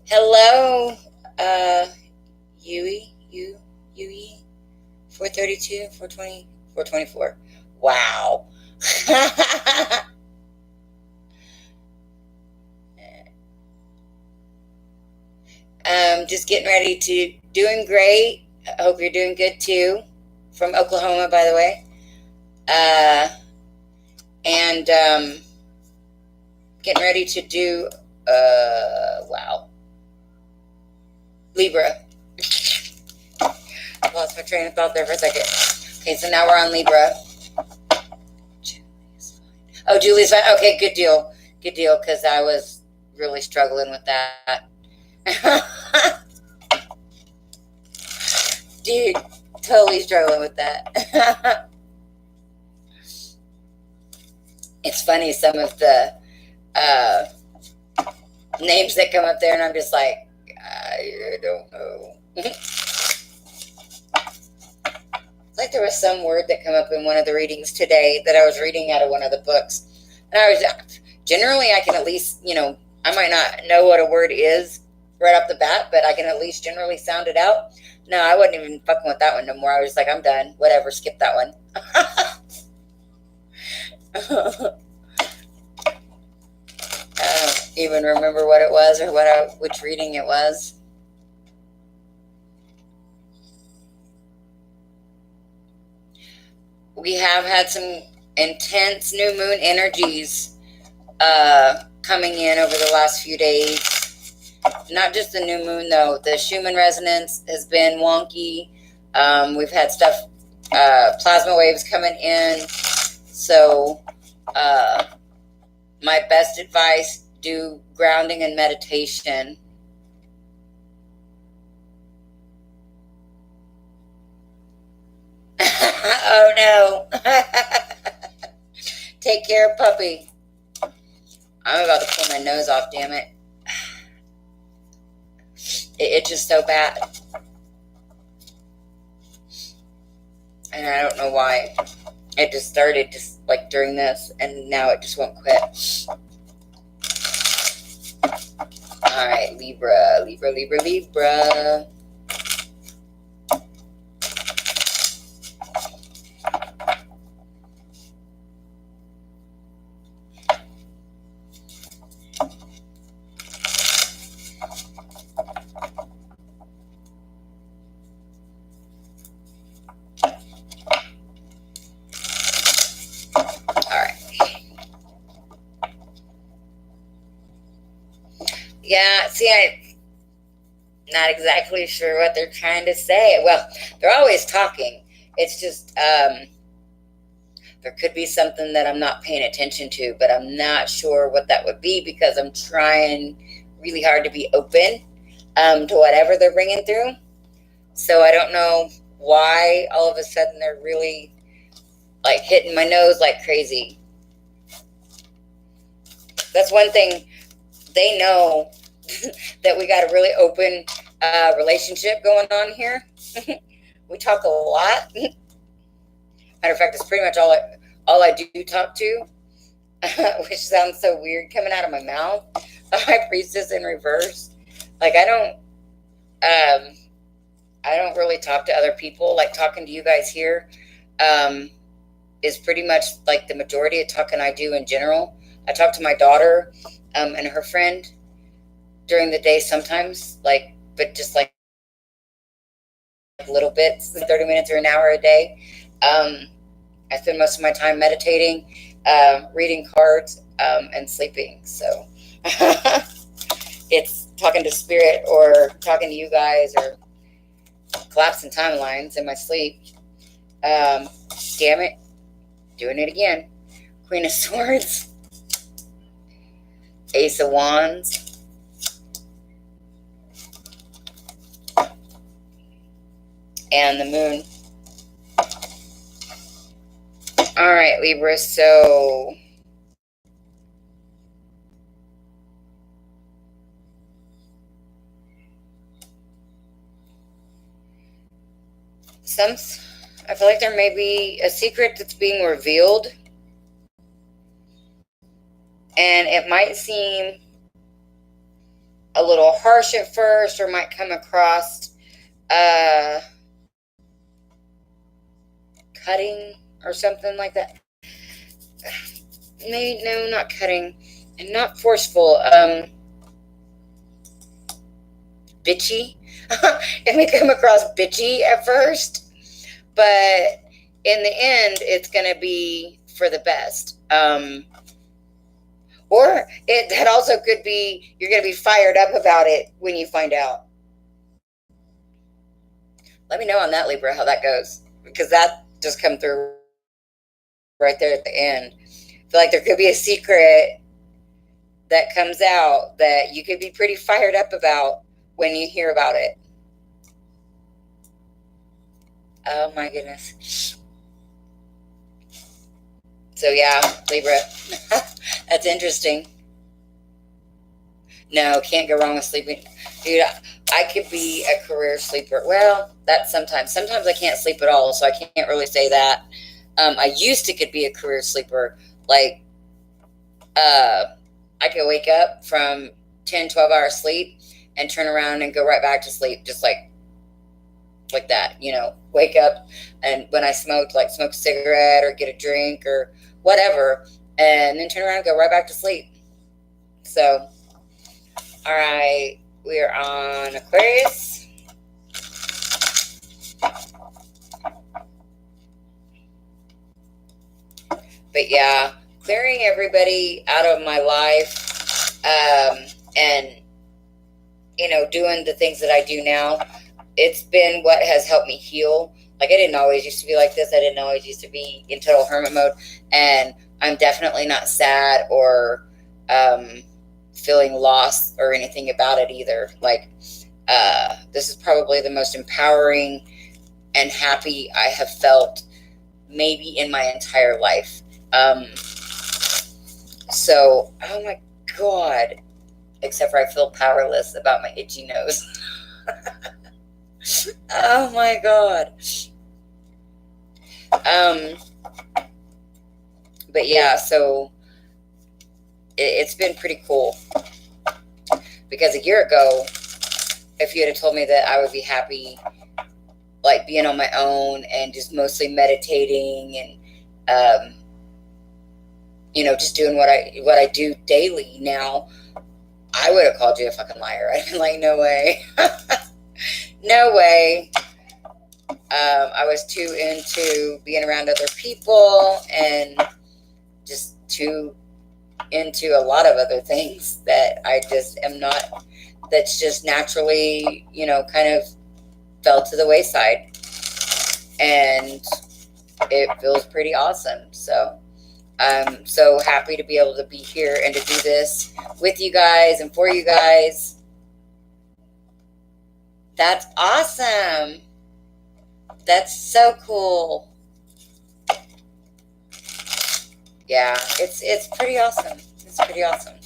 hello, Yui. UE 432, 420, 424. Wow. Just getting ready to doing great. I hope you're doing good too. From Oklahoma, by the way. And getting ready to do wow. Libra. I lost my train of thought there for a second. Okay, so now we're on Libra. Oh, Julie's fine. Okay, good deal. Good deal, because I was really struggling with that. Dude, totally struggling with that. It's funny, some of the names that come up there, and I'm just like, I don't know. It's like there was some word that came up in one of the readings today that I was reading out of one of the books. And I was, generally, I can at least, I might not know what a word is right off the bat, but I can at least generally sound it out. No, I wasn't even fucking with that one no more. I was like, I'm done. Whatever, skip that one. I don't even remember what it was or which reading it was. We have had some intense new moon energies coming in over the last few days. Not just the new moon, though. The Schumann resonance has been wonky. We've had stuff, plasma waves coming in. So my best advice, do grounding and meditation. Oh, no. Take care, puppy. I'm about to pull my nose off, damn it. It itches so bad. And I don't know why. It just started just like during this, and now it just won't quit. All right, Libra, Libra, Libra, Libra. Yeah, see, I'm not exactly sure what they're trying to say. Well, they're always talking. It's just there could be something that I'm not paying attention to, but I'm not sure what that would be because I'm trying really hard to be open to whatever they're bringing through. So I don't know why all of a sudden they're really like hitting my nose like crazy. That's one thing. They know that we got a really open relationship going on here. We talk a lot. Matter of fact, it's pretty much all I do talk to, which sounds so weird coming out of my mouth. High Priestess in reverse. Like I don't really talk to other people. Like talking to you guys here is pretty much like the majority of talking I do in general. I talk to my daughter and her friend during the day sometimes, but just like little bits, 30 minutes or an hour a day. I spend most of my time meditating, reading cards, and sleeping. So it's talking to spirit or talking to you guys or collapsing timelines in my sleep. Damn it. Doing it again. Queen of Swords. Ace of Wands. And the Moon. All right, Libra, so I feel like there may be a secret that's being revealed, and it might seem a little harsh at first or might come across cutting or something like that. Maybe, no, not cutting, and not forceful. Bitchy. It may come across bitchy at first, but in the end, it's going to be for the best. Or that also could be you're going to be fired up about it when you find out. Let me know on that, Libra, how that goes, because that just come through right there at the end. I feel like there could be a secret that comes out that you could be pretty fired up about when you hear about it. Oh my goodness. So yeah, Libra. That's interesting. No, can't go wrong with sleeping. Dude, I could be a career sleeper. Well, that's sometimes. Sometimes I can't sleep at all, so I can't really say that. I used to could be a career sleeper. Like, I could wake up from 10, 12 hours sleep and turn around and go right back to sleep, just like that, wake up, and when I smoked, like smoke a cigarette or get a drink or whatever, and then turn around and go right back to sleep. So, all right, we are on Aquarius. But yeah, clearing everybody out of my life, and doing the things that I do now, it's been what has helped me heal. Like, I didn't always used to be like this. I didn't always used to be in total hermit mode, and I'm definitely not sad or feeling lost or anything about it either. Like, this is probably the most empowering and happy I have felt maybe in my entire life. So, oh my God, except for I feel powerless about my itchy nose. Oh my God. But yeah, so it's been pretty cool, because a year ago, if you had told me that I would be happy, like being on my own and just mostly meditating and, just doing what I do daily now, I would have called you a fucking liar. I'd been like, no way. No way. I was too into being around other people and just too into a lot of other things that I just am not, that's just naturally, kind of fell to the wayside. And it feels pretty awesome. So I'm so happy to be able to be here and to do this with you guys and for you guys. That's awesome. That's so cool. Yeah, it's pretty awesome. It's pretty awesome.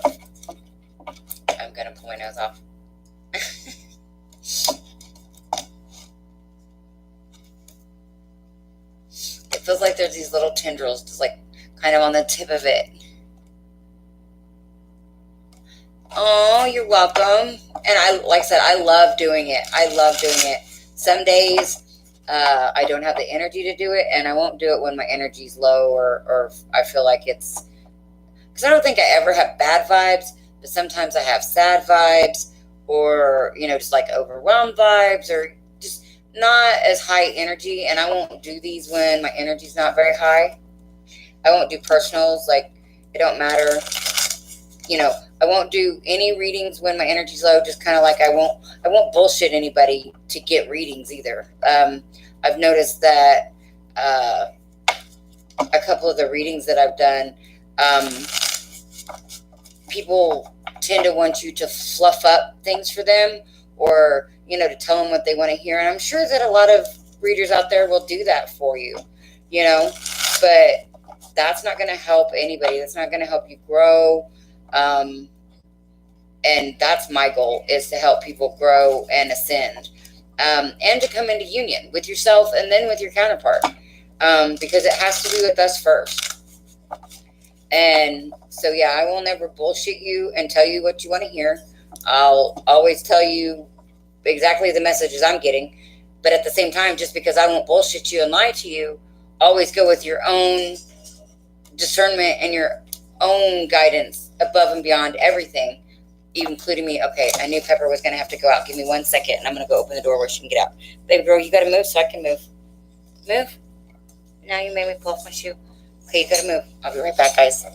I'm gonna pull my nose off. It feels like there's these little tendrils just like kind of on the tip of it. Oh, you're welcome. And like I said, I love doing it. I love doing it. Some days I don't have the energy to do it, and I won't do it when my energy's low or I feel like it's, because I don't think I ever have bad vibes, but sometimes I have sad vibes or, just like overwhelmed vibes or just not as high energy, and I won't do these when my energy's not very high. I won't do personals. Like, it don't matter. I won't do any readings when my energy's low. Just kind of like I won't bullshit anybody to get readings either. I've noticed that a couple of the readings that I've done, people tend to want you to fluff up things for them, or to tell them what they want to hear. And I'm sure that a lot of readers out there will do that for you, but that's not going to help anybody. That's not going to help you grow. And that's my goal, is to help people grow and ascend, and to come into union with yourself and then with your counterpart, because it has to be with us first. And so, yeah, I will never bullshit you and tell you what you want to hear. I'll always tell you exactly the messages I'm getting. But at the same time, just because I won't bullshit you and lie to you, always go with your own discernment and your own guidance above and beyond everything, including me. Okay, I knew Pepper was going to have to go out. Give me 1 second, and I'm going to go open the door where she can get out. Baby girl, you got to move so I can move. Move. Now you made me pull off my shoe. Okay, you got to move. I'll be right back, guys.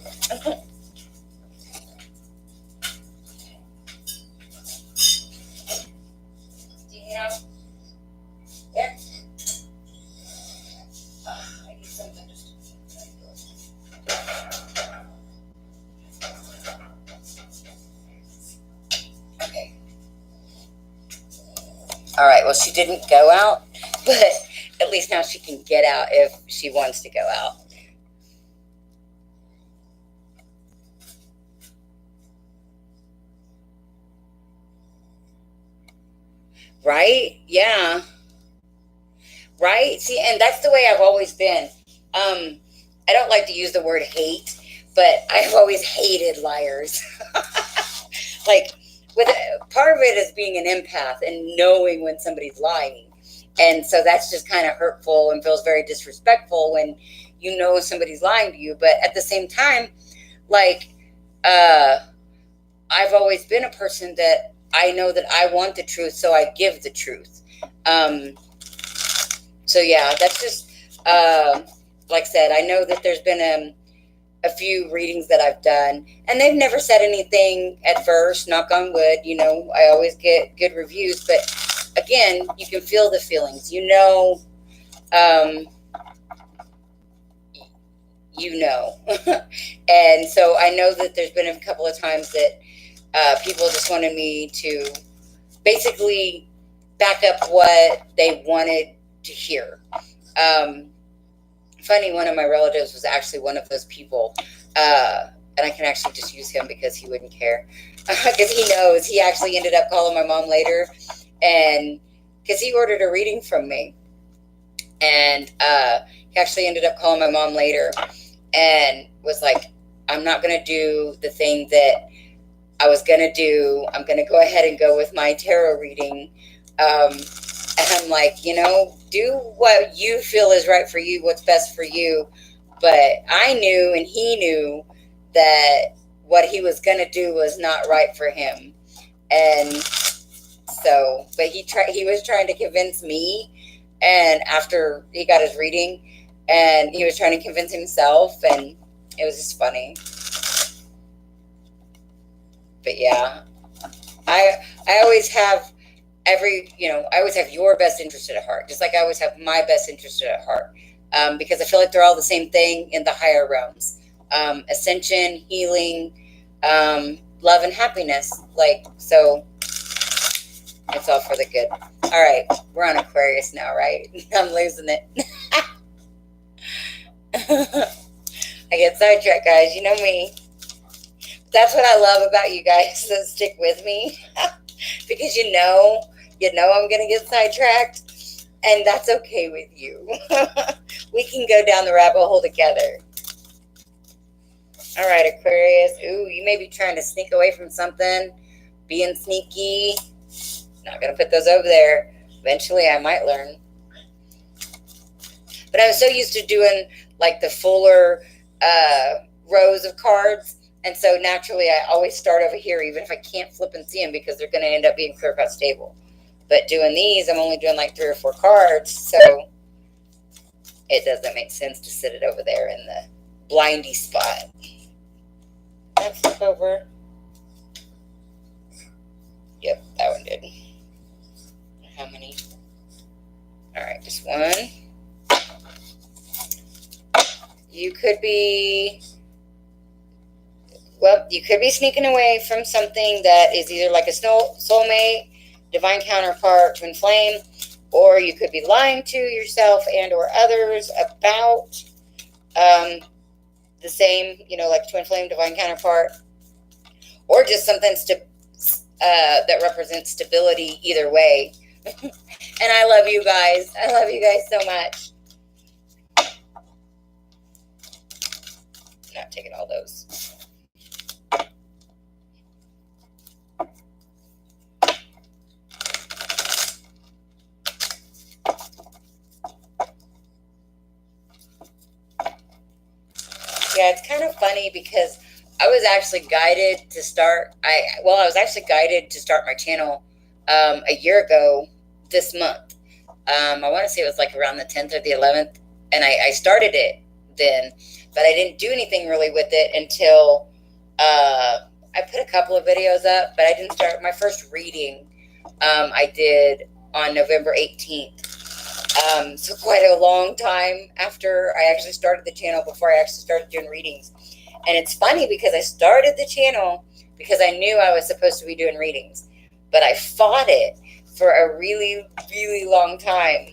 All right, well, she didn't go out, but at least now she can get out if she wants to go out. Right? Yeah. Right? See, and that's the way I've always been. I don't like to use the word hate, but I've always hated liars. Like, with part of it is being an empath and knowing when somebody's lying. And so that's just kind of hurtful and feels very disrespectful when you know somebody's lying to you. But at the same time, like, I've always been a person that I know that I want the truth, so I give the truth. So yeah, that's just, like I said, I know that there's been a few readings that I've done, and they've never said anything at first, knock on wood. You know, I always get good reviews, but again, you can feel the feelings, you know. And so I know that there's been a couple of times that people just wanted me to basically back up what they wanted to hear. Funny, one of my relatives was actually one of those people, and I can actually just use him because he wouldn't care, because he knows. He actually ended up calling my mom later, and because he ordered a reading from me, and he actually ended up calling my mom later and was like, I'm not going to do the thing that I was going to do. I'm going to go ahead and go with my tarot reading. And I'm like, you know, do what you feel is right for you, what's best for you. But I knew and he knew that what he was going to do was not right for him. And so, but he was trying to convince me. And after he got his reading, and he was trying to convince himself, and it was just funny. But yeah, I always have I always have your best interest at heart, just like I always have my best interest at heart, because I feel like they're all the same thing in the higher realms. Ascension, healing, love, and happiness. Like, so it's all for the good. All right, we're on Aquarius now, right? I'm losing it. I get sidetracked, guys. You know me. That's what I love about you guys that stick with me, because you know I'm gonna get sidetracked, and that's okay with you. We can go down the rabbit hole together. All right, Aquarius. Ooh, you may be trying to sneak away from something, being sneaky. Not gonna put those over there. Eventually, I might learn. But I'm so used to doing like the fuller rows of cards. And so naturally, I always start over here, even if I can't flip and see them, because they're going to end up being clear cut stable. But doing these, I'm only doing like 3 or 4 cards. So it doesn't make sense to sit it over there in the blindy spot. Let's flip over. Yep, that one did. How many? All right, just one. You could be sneaking away from something that is either like a soulmate, divine counterpart, twin flame, or you could be lying to yourself and or others about the same, like twin flame, divine counterpart, or just something that represents stability either way. And I love you guys. I love you guys so much. Not taking all those. Yeah, it's kind of funny because I was actually guided to start. I was actually guided to start my channel a year ago this month. I want to say it was like around the 10th or the 11th, and I started it then, but I didn't do anything really with it until I put a couple of videos up, but I didn't start my first reading. I did on November 18th. So quite a long time after I actually started the channel, before I actually started doing readings. And it's funny because I started the channel because I knew I was supposed to be doing readings, but I fought it for a really, really long time.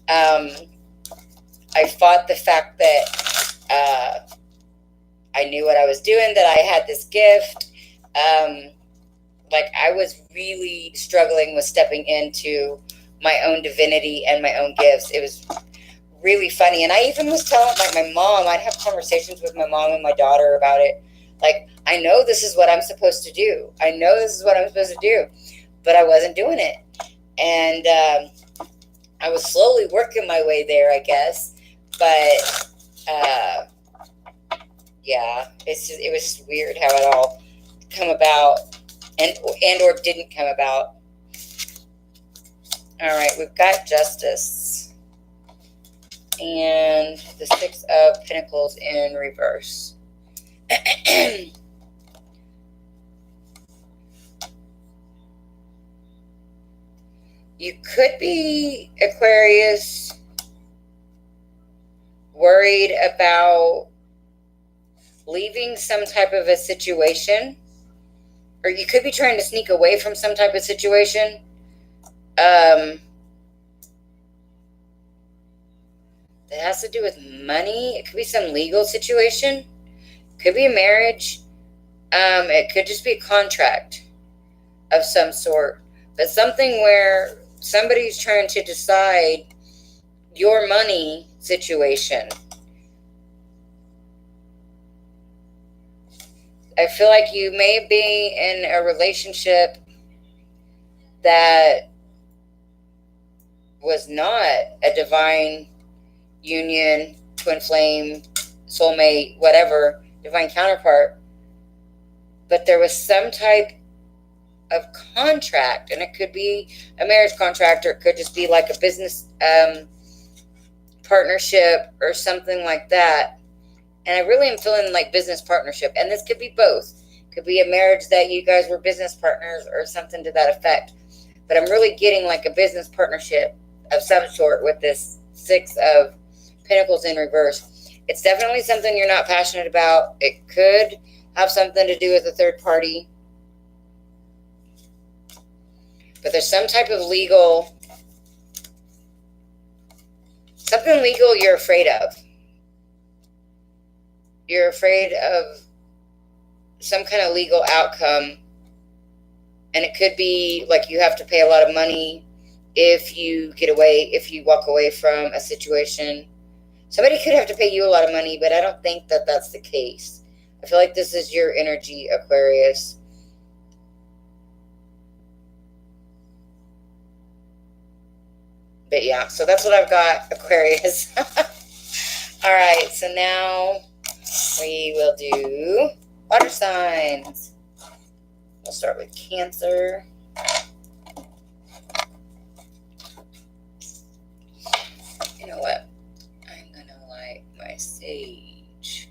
I fought the fact that I knew what I was doing, that I had this gift. Like I was really struggling with stepping into my own divinity and my own gifts. It was really funny. And I even was telling like my mom, I'd have conversations with my mom and my daughter about it. Like, I know this is what I'm supposed to do. I know this is what I'm supposed to do, but I wasn't doing it. And I was slowly working my way there, I guess. But yeah, it was weird how it all come about and or didn't come about. All right, we've got Justice and the Six of Pentacles in reverse. You could be, Aquarius, worried about leaving some type of a situation, or you could be trying to sneak away from some type of situation. That has to do with money. It could be some legal situation. Could be a marriage. It could just be a contract of some sort, but something where somebody's trying to decide your money situation. I feel like you may be in a relationship that was not a divine union, twin flame, soulmate, whatever, divine counterpart, but there was some type of contract, and it could be a marriage contract, or it could just be like a business partnership or something like that. And I really am feeling like business partnership, and this could be both. It could be a marriage that you guys were business partners or something to that effect, but I'm really getting like a business partnership of some sort with this Six of Pentacles in reverse. It's definitely something you're not passionate about. It could have something to do with a third party, but there's some type of something legal you're afraid of. You're afraid of some kind of legal outcome, and it could be like you have to pay a lot of money if you walk away from a situation. Somebody could have to pay you a lot of money, but I don't think that that's the case. I feel like this is your energy, Aquarius. But yeah, so that's what I've got, Aquarius. All right, so now we will do water signs. We'll start with Cancer. You know what? I'm going to light my sage.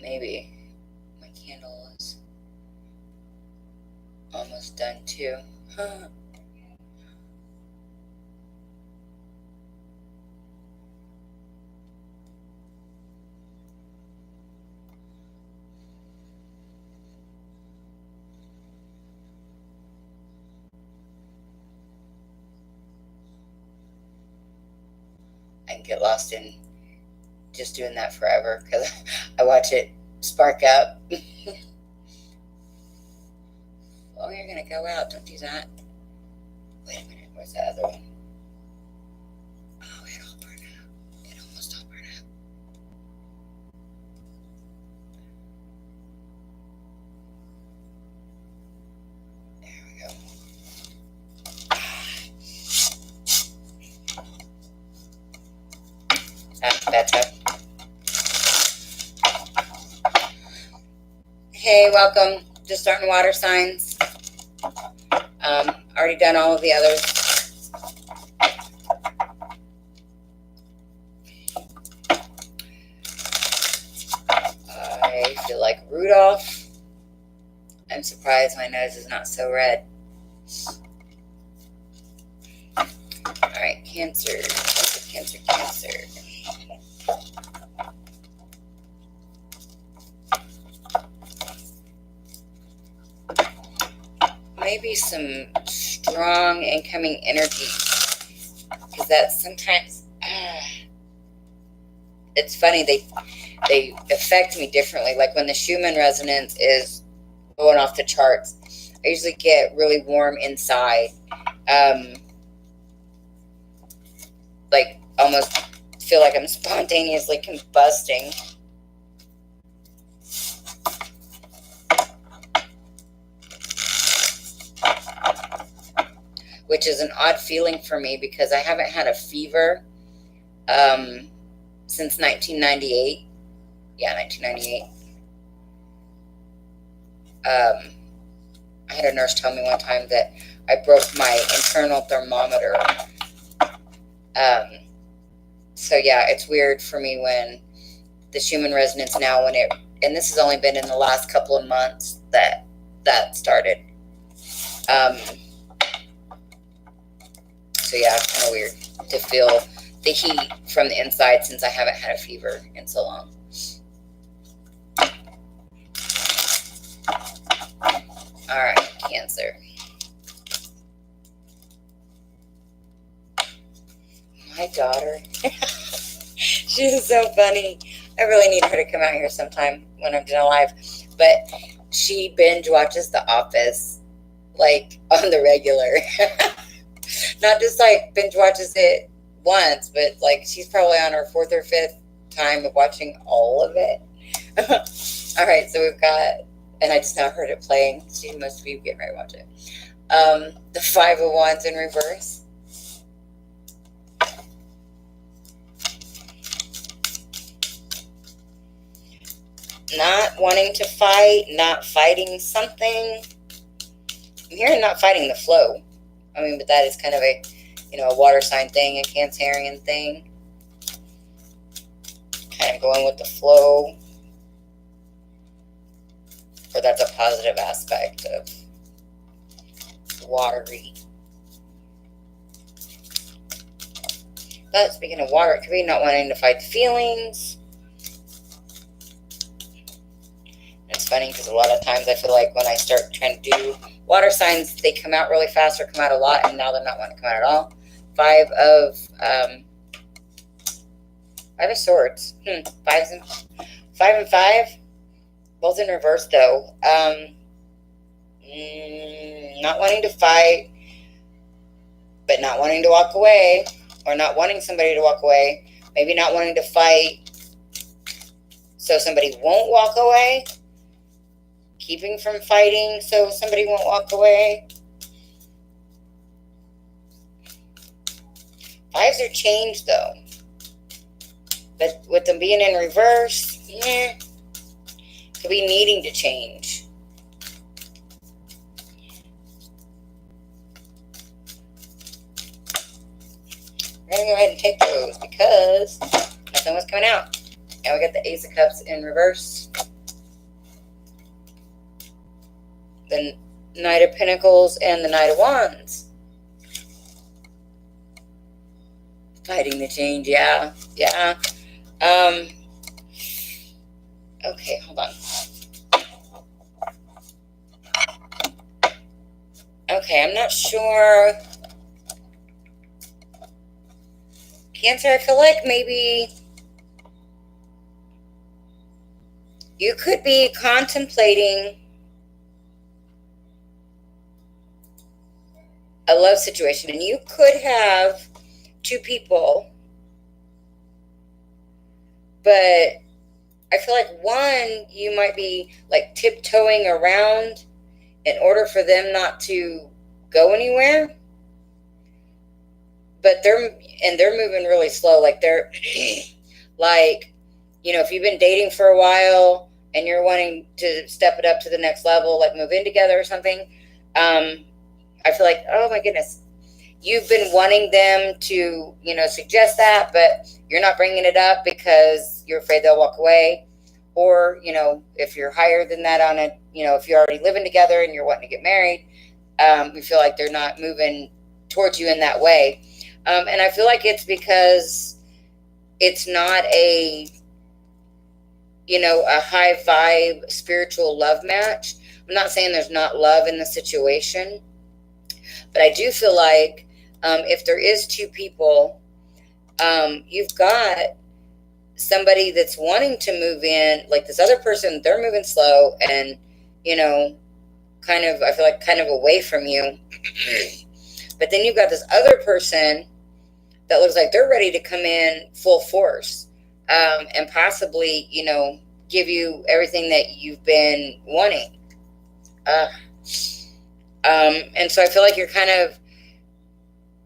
Maybe my candle is almost done too. Huh. I can get lost in just doing that forever because I watch it spark up. Oh, you're going to go out. Don't do that. Wait a minute. Where's the other one? Oh, it all burned out. It almost all burned out. There we go. Bathtub. Hey, welcome. Just starting water signs. Already done all of the others. I feel like Rudolph. I'm surprised my nose is not so red. All right, Cancer. Cancer. Maybe some strong incoming energy, because that sometimes it's funny, they affect me differently. Like when the Schumann resonance is going off the charts, I usually get really warm inside, like almost feel like I'm spontaneously combusting. Which is an odd feeling for me because I haven't had a fever since 1998. Yeah, 1998. I had a nurse tell me one time that I broke my internal thermometer. So yeah, it's weird for me when the Schumann resonance now, when it, and this has only been in the last couple of months that started. So yeah, it's kind of weird to feel the heat from the inside since I haven't had a fever in so long. All right, Cancer. My daughter. She's so funny. I really need her to come out here sometime when I'm done live. But she binge watches The Office, like, on the regular. Not just like binge watches it once, but like she's probably on her 4th or 5th time of watching all of it. All right, so we've got, and I just now heard it playing. She must be getting ready to watch it. The 5 of Wands in reverse. Not wanting to fight, not fighting something. I'm hearing not fighting the flow. I mean, but that is kind of a, a water sign thing, a Cancerian thing. Kind of going with the flow. Or that's a positive aspect of watery. But speaking of water, it could be not wanting to fight the feelings. It's funny because a lot of times I feel like when I start trying to do water signs, they come out really fast or come out a lot, and now they're not wanting to come out at all. 5 of Swords. 5 and 5, both in reverse though. Not wanting to fight, but not wanting to walk away, or not wanting somebody to walk away. Maybe not wanting to fight so somebody won't walk away. Keeping from fighting so somebody won't walk away. 5s are change though. But with them being in reverse, could be needing to change. We're going to go ahead and take those because nothing was coming out. And we got the Ace of Cups in reverse. The Knight of Pentacles and the Knight of Wands. Fighting the change, yeah. Okay, hold on. Okay, I'm not sure. Cancer, I feel like maybe you could be contemplating a love situation, and you could have 2 people, but I feel like one, you might be like tiptoeing around in order for them not to go anywhere, but they're moving really slow, like they're Like, if you've been dating for a while and you're wanting to step it up to the next level, like move in together or something, I feel like, oh my goodness, you've been wanting them to, suggest that, but you're not bringing it up because you're afraid they'll walk away. Or, if you're higher than that on it, if you're already living together and you're wanting to get married, we feel like they're not moving towards you in that way. And I feel like it's because it's not a high vibe spiritual love match. I'm not saying there's not love in the situation, but I do feel like if there is two people, you've got somebody that's wanting to move in, like this other person, they're moving slow and, I feel like kind of away from you. But then you've got this other person that looks like they're ready to come in full force, and possibly, give you everything that you've been wanting. And so I feel like you're kind of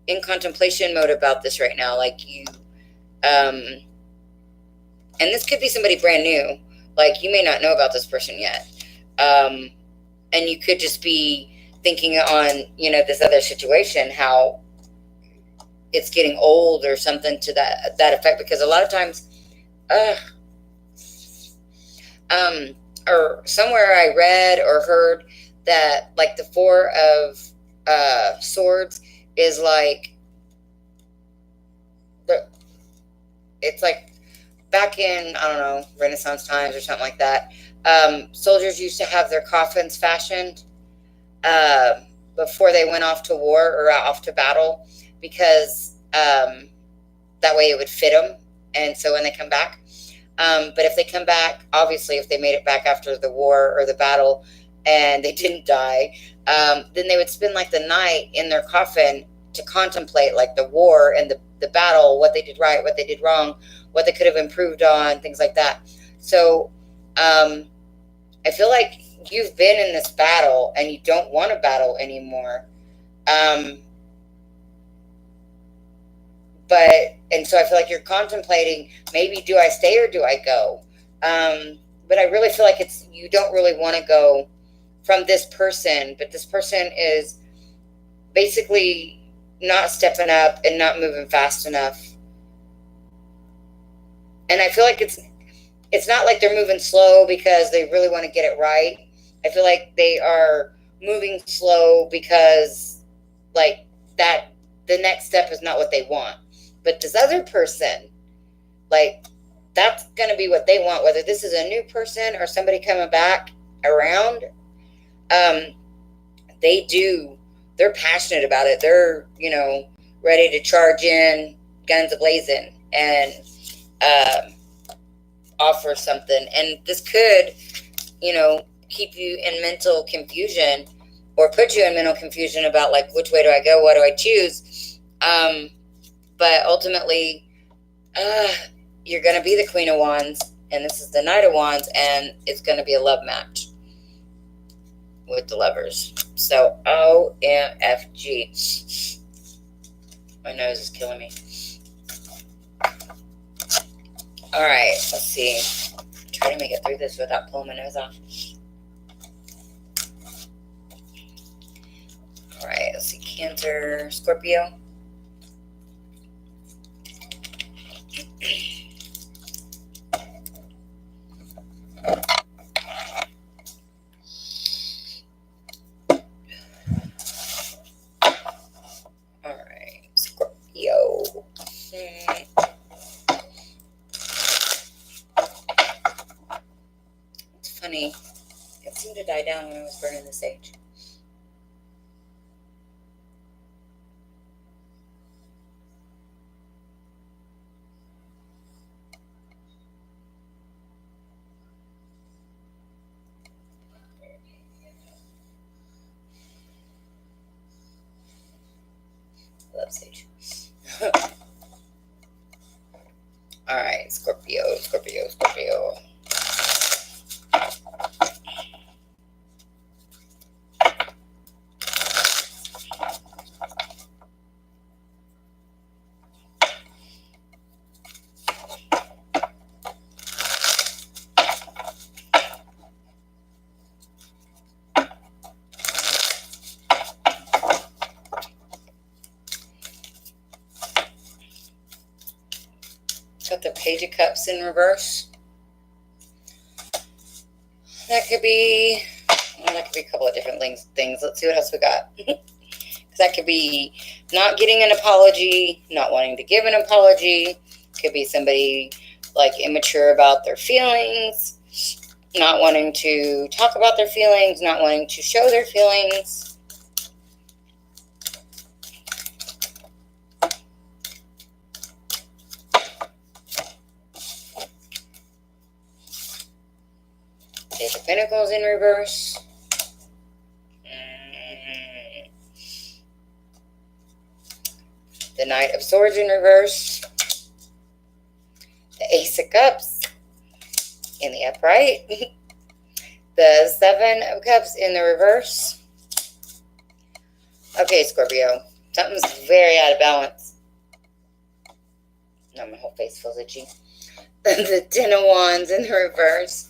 in contemplation mode about this right now. Like and this could be somebody brand new. Like you may not know about this person yet. And you could just be thinking on, this other situation, how it's getting old or something to that effect. Because a lot of times, or somewhere I read or heard that like the Four of Swords is like, it's like back in, I don't know, Renaissance times or something like that. Soldiers used to have their coffins fashioned before they went off to war or off to battle, because that way it would fit them. And so when they come back, but if they come back, obviously, if they made it back after the war or the battle and they didn't die, then they would spend like the night in their coffin to contemplate like the war and the battle, what they did right, what they did wrong, what they could have improved on, things like that. So I feel like you've been in this battle and you don't want to battle anymore. And so I feel like you're contemplating, maybe do I stay or do I go? But I really feel like you don't really want to go from this person, but this person is basically not stepping up and not moving fast enough. And I feel like it's not like they're moving slow because they really want to get it right. I feel like they are moving slow because like that the next step is not what they want. But this other person, like that's going to be what they want, whether this is a new person or somebody coming back around. They're passionate about it. They're, ready to charge in, guns a-blazing, and offer something. And this could, keep you in mental confusion or put you in mental confusion about like, which way do I go? What do I choose? But ultimately, you're going to be the Queen of Wands, and this is the Knight of Wands, and it's going to be a love match with the Lovers. So, OMFG. My nose is killing me. All right, let's see. Try to make it through this without pulling my nose off. All right, let's see. Cancer, Scorpio. All right, Scorpio. It's funny. It seemed to die down when I was burning the sage. Love sage. All right, Scorpio. with the Page of Cups in reverse. That could be a couple of different things. Let's see what else we got. That could be not getting an apology, not wanting to give an apology. Could be somebody like immature about their feelings, not wanting to talk about their feelings, not wanting to show their feelings. Page of Pentacles in reverse. The Knight of Swords in reverse. The Ace of Cups in the upright. The Seven of Cups in the reverse. Okay, Scorpio. Something's very out of balance. Now my whole face feels itchy. The Ten of Wands in the reverse.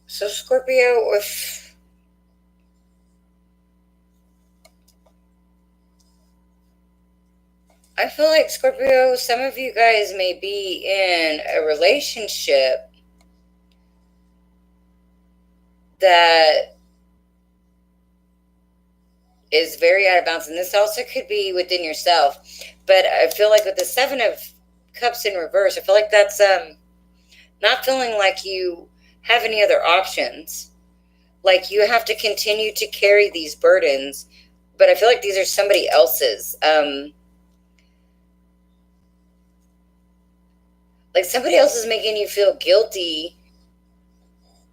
So Scorpio, if I feel like Scorpio, some of you guys may be in a relationship that is very out of balance, and this also could be within yourself. But I feel like with the Seven of Cups in reverse, I feel like that's not feeling like you have any other options. Like you have to continue to carry these burdens, but I feel like these are somebody else's. Like somebody else is making you feel guilty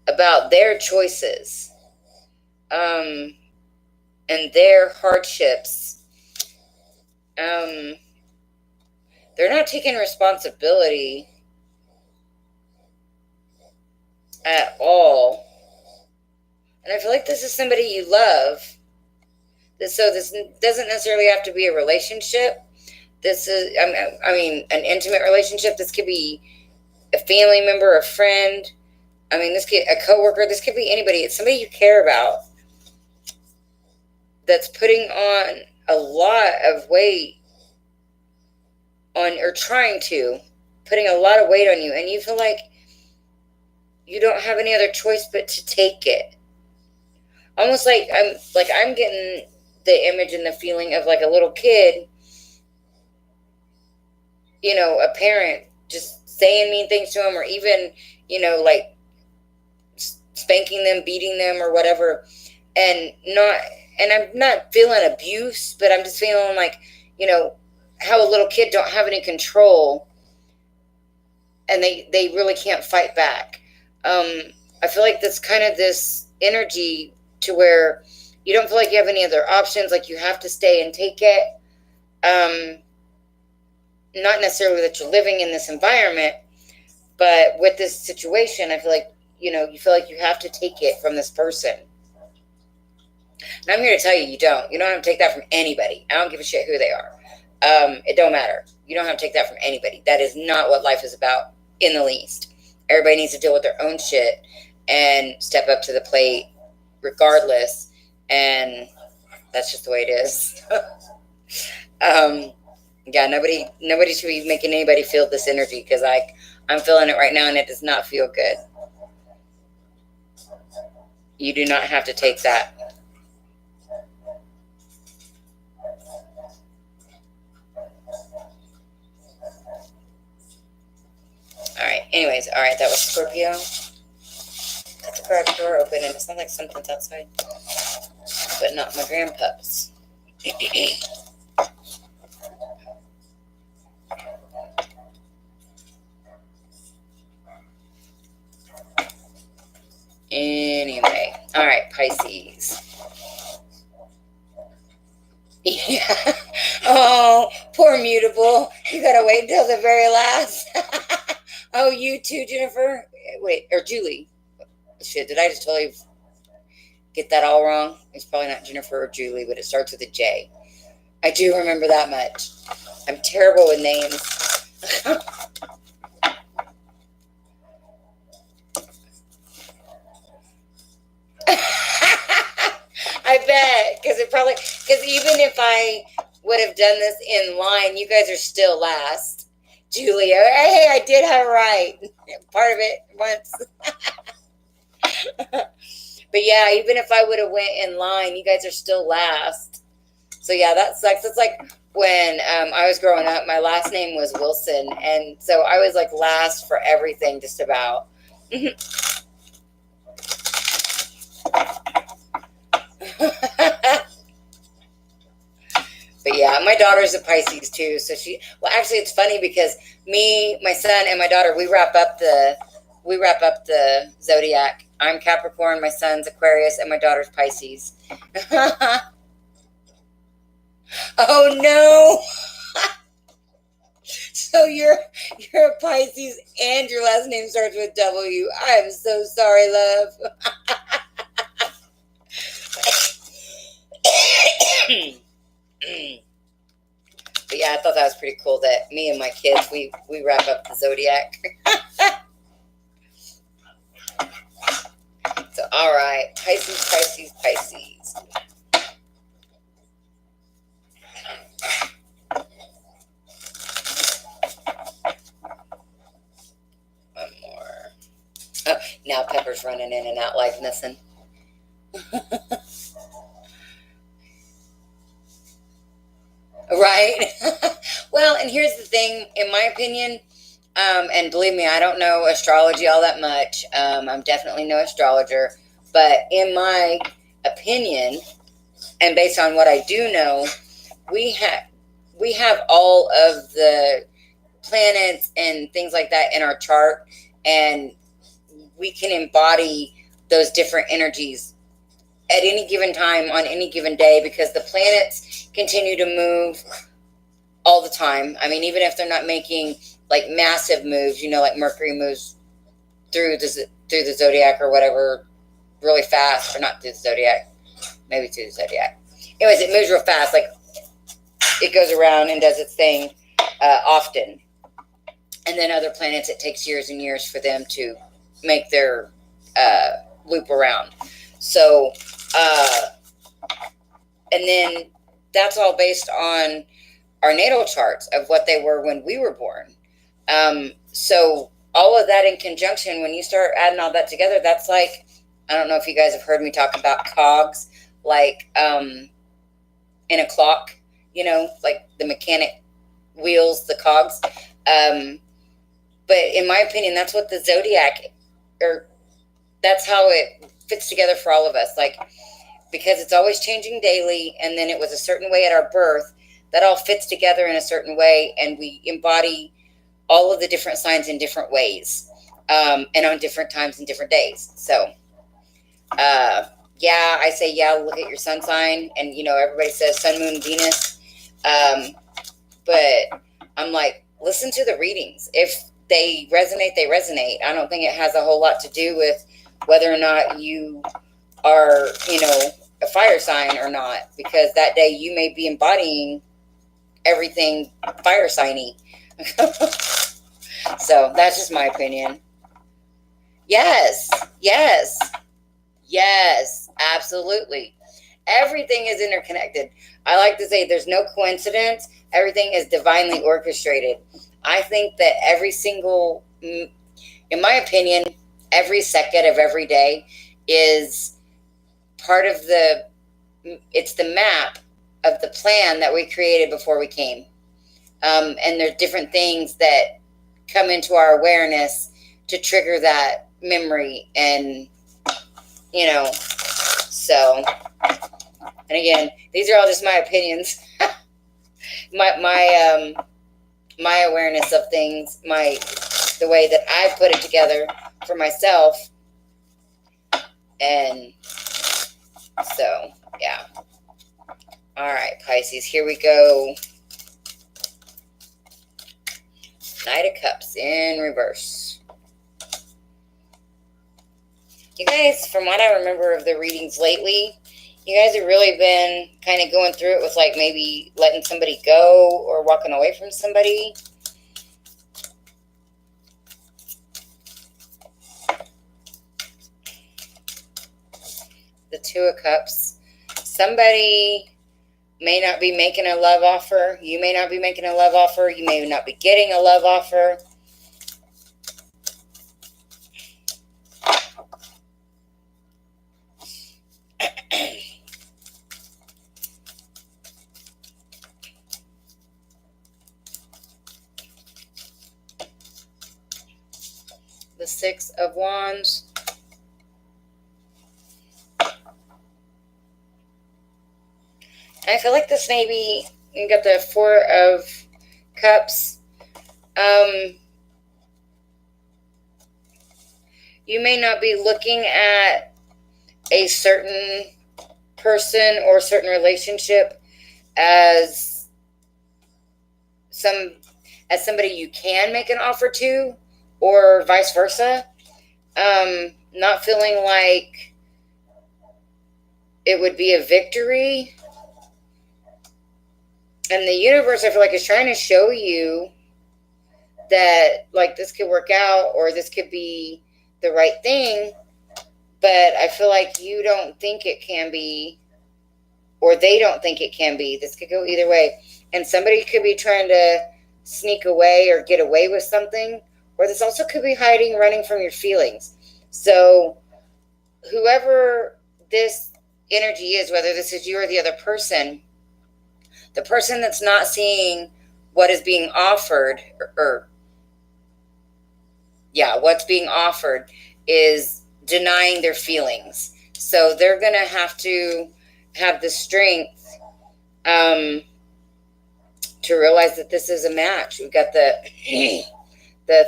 about their choices, and their hardships. They're not taking responsibility at all. And I feel like this is somebody you love. So this doesn't necessarily have to be a relationship. This is, I mean, an intimate relationship. This could be a family member, a friend. I mean, this could a coworker. This could be anybody. It's somebody you care about that's putting on a lot of weight on, or trying to, putting a lot of weight on you, and you feel like you don't have any other choice but to take it. Almost like I'm getting the image and the feeling of like a little kid, you know, a parent just saying mean things to them, or even, you know, like spanking them, beating them, or whatever, and I'm not feeling abuse, but I'm just feeling like, you know, how a little kid don't have any control, and they really can't fight back. I feel like that's kind of this energy to where you don't feel like you have any other options, like you have to stay and take it. Not necessarily that you're living in this environment, but with this situation, I feel like, you know, you feel like you have to take it from this person. And I'm here to tell you, you don't have to take that from anybody. I don't give a shit who they are. It don't matter. You don't have to take that from anybody. That is not what life is about in the least. Everybody needs to deal with their own shit and step up to the plate regardless. And that's just the way it is. Yeah, nobody should be making anybody feel this energy, because I'm feeling it right now and it does not feel good. You do not have to take that. Alright, anyways, alright, that was Scorpio. Got the garage door open and it sounds like something's outside. But not my grandpups. Anyway, alright, Pisces. Yeah. Oh, poor Mutable. You gotta wait until the very last. Oh, you too, Jennifer? Wait, or Julie. Shit, did I just totally get that all wrong? It's probably not Jennifer or Julie, but it starts with a J. I do remember that much. I'm terrible with names. because even if I would have done this in line, you guys are still last. Julia, hey, I did have it right. Part of it once. But yeah, even if I would have went in line, you guys are still last. So yeah, that sucks. It's like when I was growing up, my last name was Wilson, and so I was like last for everything, just about. But yeah, my daughter's a Pisces too. So well, actually, it's funny because me, my son, and my daughter, we wrap up the zodiac. I'm Capricorn, my son's Aquarius, and my daughter's Pisces. Oh no! So you're a Pisces, and your last name starts with W. I am so sorry, love. But yeah, I thought that was pretty cool that me and my kids, we wrap up the zodiac. So, all right, Pisces. One more. Oh, now Pepper's running in and out like nothing. Right? Well, and here's the thing, in my opinion, and believe me, I don't know astrology all that much. I'm definitely no astrologer, but in my opinion, and based on what I do know, we have all of the planets and things like that in our chart, and we can embody those different energies at any given time on any given day, because the planets continue to move all the time. I mean, even if they're not making like massive moves, like Mercury moves through the zodiac or whatever really fast, or not through the zodiac, maybe through the zodiac. Anyways, it moves real fast, like it goes around and does its thing often. And then other planets, it takes years and years for them to make their loop around. So, and then that's all based on our natal charts of what they were when we were born. So all of that in conjunction, when you start adding all that together, that's like, I don't know if you guys have heard me talk about cogs, like in a clock, like the mechanic wheels, the cogs. But in my opinion, that's what the zodiac, or that's how it fits together for all of us. Like, because it's always changing daily, and then it was a certain way at our birth, that all fits together in a certain way, and we embody all of the different signs in different ways, and on different times and different days. So, yeah, I say, yeah, look at your sun sign, and, everybody says sun, moon, Venus, but I'm like, listen to the readings. If they resonate, they resonate. I don't think it has a whole lot to do with whether or not you are, a fire sign or not, because that day you may be embodying everything fire signy. So that's just my opinion. Yes, absolutely. Everything is interconnected. I like to say there's no coincidence. Everything is divinely orchestrated. I think that every single, in my opinion, every second of every day is part of it's the map of the plan that we created before we came. And there's different things that come into our awareness to trigger that memory. And, so, and again, these are all just my opinions. my awareness of things, the way that I put it together for myself. And so, yeah. All right, Pisces, here we go. Knight of Cups in reverse. You guys, from what I remember of the readings lately, you guys have really been kind of going through it with like maybe letting somebody go or walking away from somebody. The Two of Cups. somebody may not be making a love offer. You may not be making a love offer. You may not be getting a love offer. The Six of Wands. I feel like this maybe, you got the Four of Cups. You may not be looking at a certain person or a certain relationship as somebody you can make an offer to, or vice versa. Not feeling like it would be a victory. And the universe, I feel like, is trying to show you that, like, this could work out, or this could be the right thing, but I feel like you don't think it can be, or they don't think it can be. This could go either way. And somebody could be trying to sneak away or get away with something, or this also could be hiding, running from your feelings. So whoever this energy is, whether this is you or the other person, the person that's not seeing what is being offered, what's being offered is denying their feelings. So they're going to have the strength to realize that this is a match. We've got the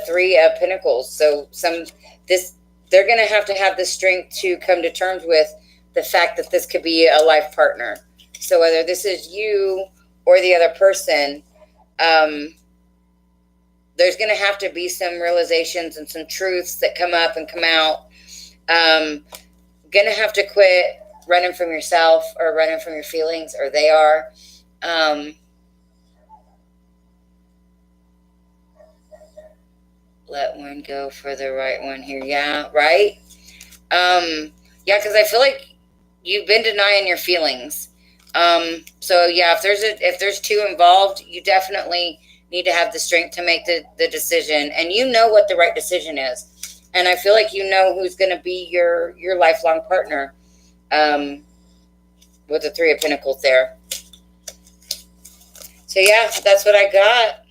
Three of Pentacles. So they're going to have the strength to come to terms with the fact that this could be a life partner. So whether this is you or the other person, there's going to have to be some realizations and some truths that come up and come out. Going to have to quit running from yourself or running from your feelings, or they are. Let one go for the right one here. Yeah, right? Because I feel like you've been denying your feelings. So yeah, if there's two involved, you definitely need to have the strength to make the decision, and you know what the right decision is. And I feel like you know who's going to be your lifelong partner, with the Three of Pentacles there. So yeah, that's what I got.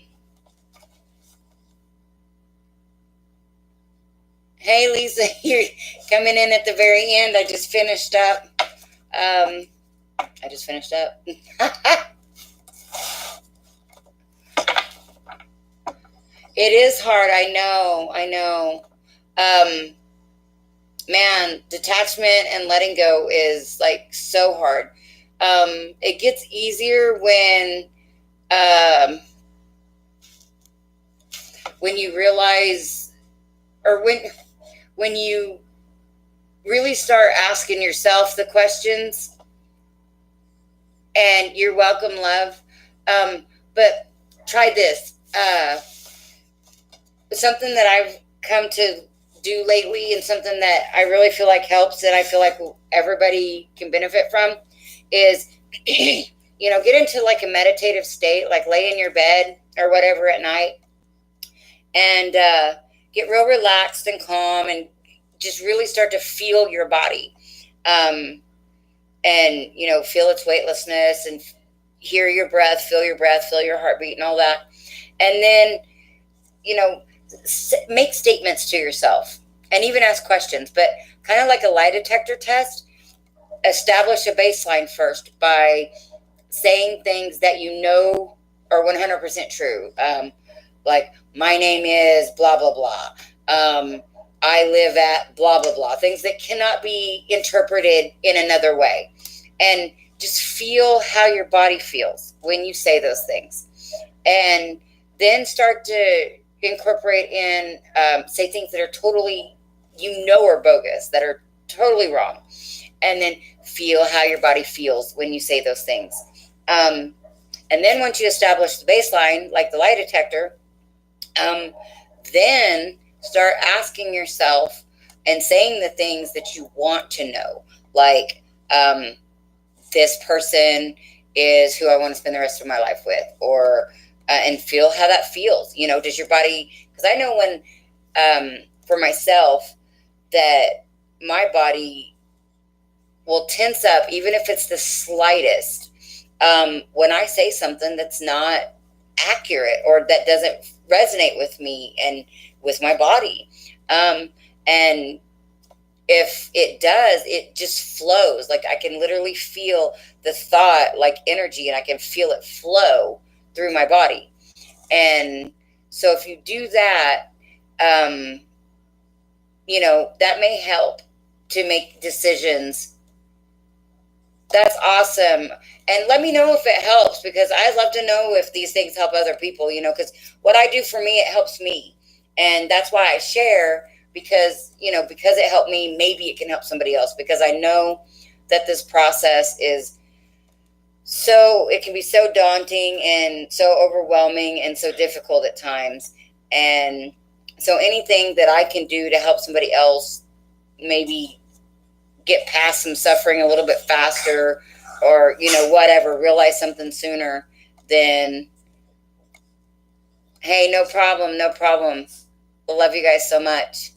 Hey Lisa, you're coming in at the very end. I just finished up. It is hard. I know. Man, detachment and letting go is like so hard. It gets easier when you realize, or when you really start asking yourself the questions. And you're welcome, love. But try this. Something that I've come to do lately, and something that I really feel like helps, and I feel like everybody can benefit from, is get into like a meditative state, like lay in your bed or whatever at night, and get real relaxed and calm, and just really start to feel your body, and feel its weightlessness, and hear your breath, feel your heartbeat and all that. And then make statements to yourself, and even ask questions, but kind of like a lie detector test. Establish a baseline first by saying things that you know are 100% true. Like, my name is blah, blah, blah. I live at blah, blah, blah. Things that cannot be interpreted in another way. And just feel how your body feels when you say those things. And then start to incorporate in, say things that are totally, are bogus, that are totally wrong. And then feel how your body feels when you say those things. And then once you establish the baseline, like the lie detector, then start asking yourself and saying the things that you want to know. Like, this person is who I want to spend the rest of my life with, or and feel how that feels. You know, does your body? Because I know when for myself that my body will tense up, even if it's the slightest, when I say something that's not accurate or that doesn't resonate with me and with my body. And if it does, it just flows. Like I can literally feel the thought like energy, and I can feel it flow through my body. And so if you do that, you know, that may help to make decisions. That's awesome. And let me know if it helps, because I'd love to know if these things help other people, you know, because what I do for me, it helps me. And that's why I share, because, you know, because it helped me, maybe it can help somebody else, because I know that this process is so, it can be so daunting and so overwhelming and so difficult at times. And so anything that I can do to help somebody else maybe get past some suffering a little bit faster, or, you know, whatever, realize something sooner, then hey, no problem, no problem. I love you guys so much.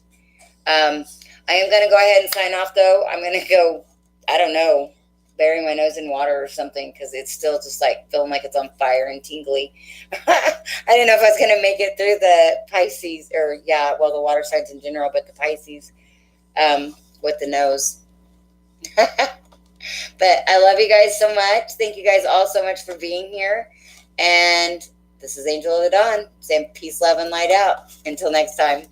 I am going to go ahead and sign off, though. I'm going to go, I don't know, bury my nose in water or something, because it's still just like feeling like it's on fire and tingly. I didn't know if I was going to make it through the Pisces, or the water signs in general, but the Pisces with the nose. But I love you guys so much. Thank you guys all so much for being here. And this is Angel of the Dawn saying peace, love, and light out. Until next time.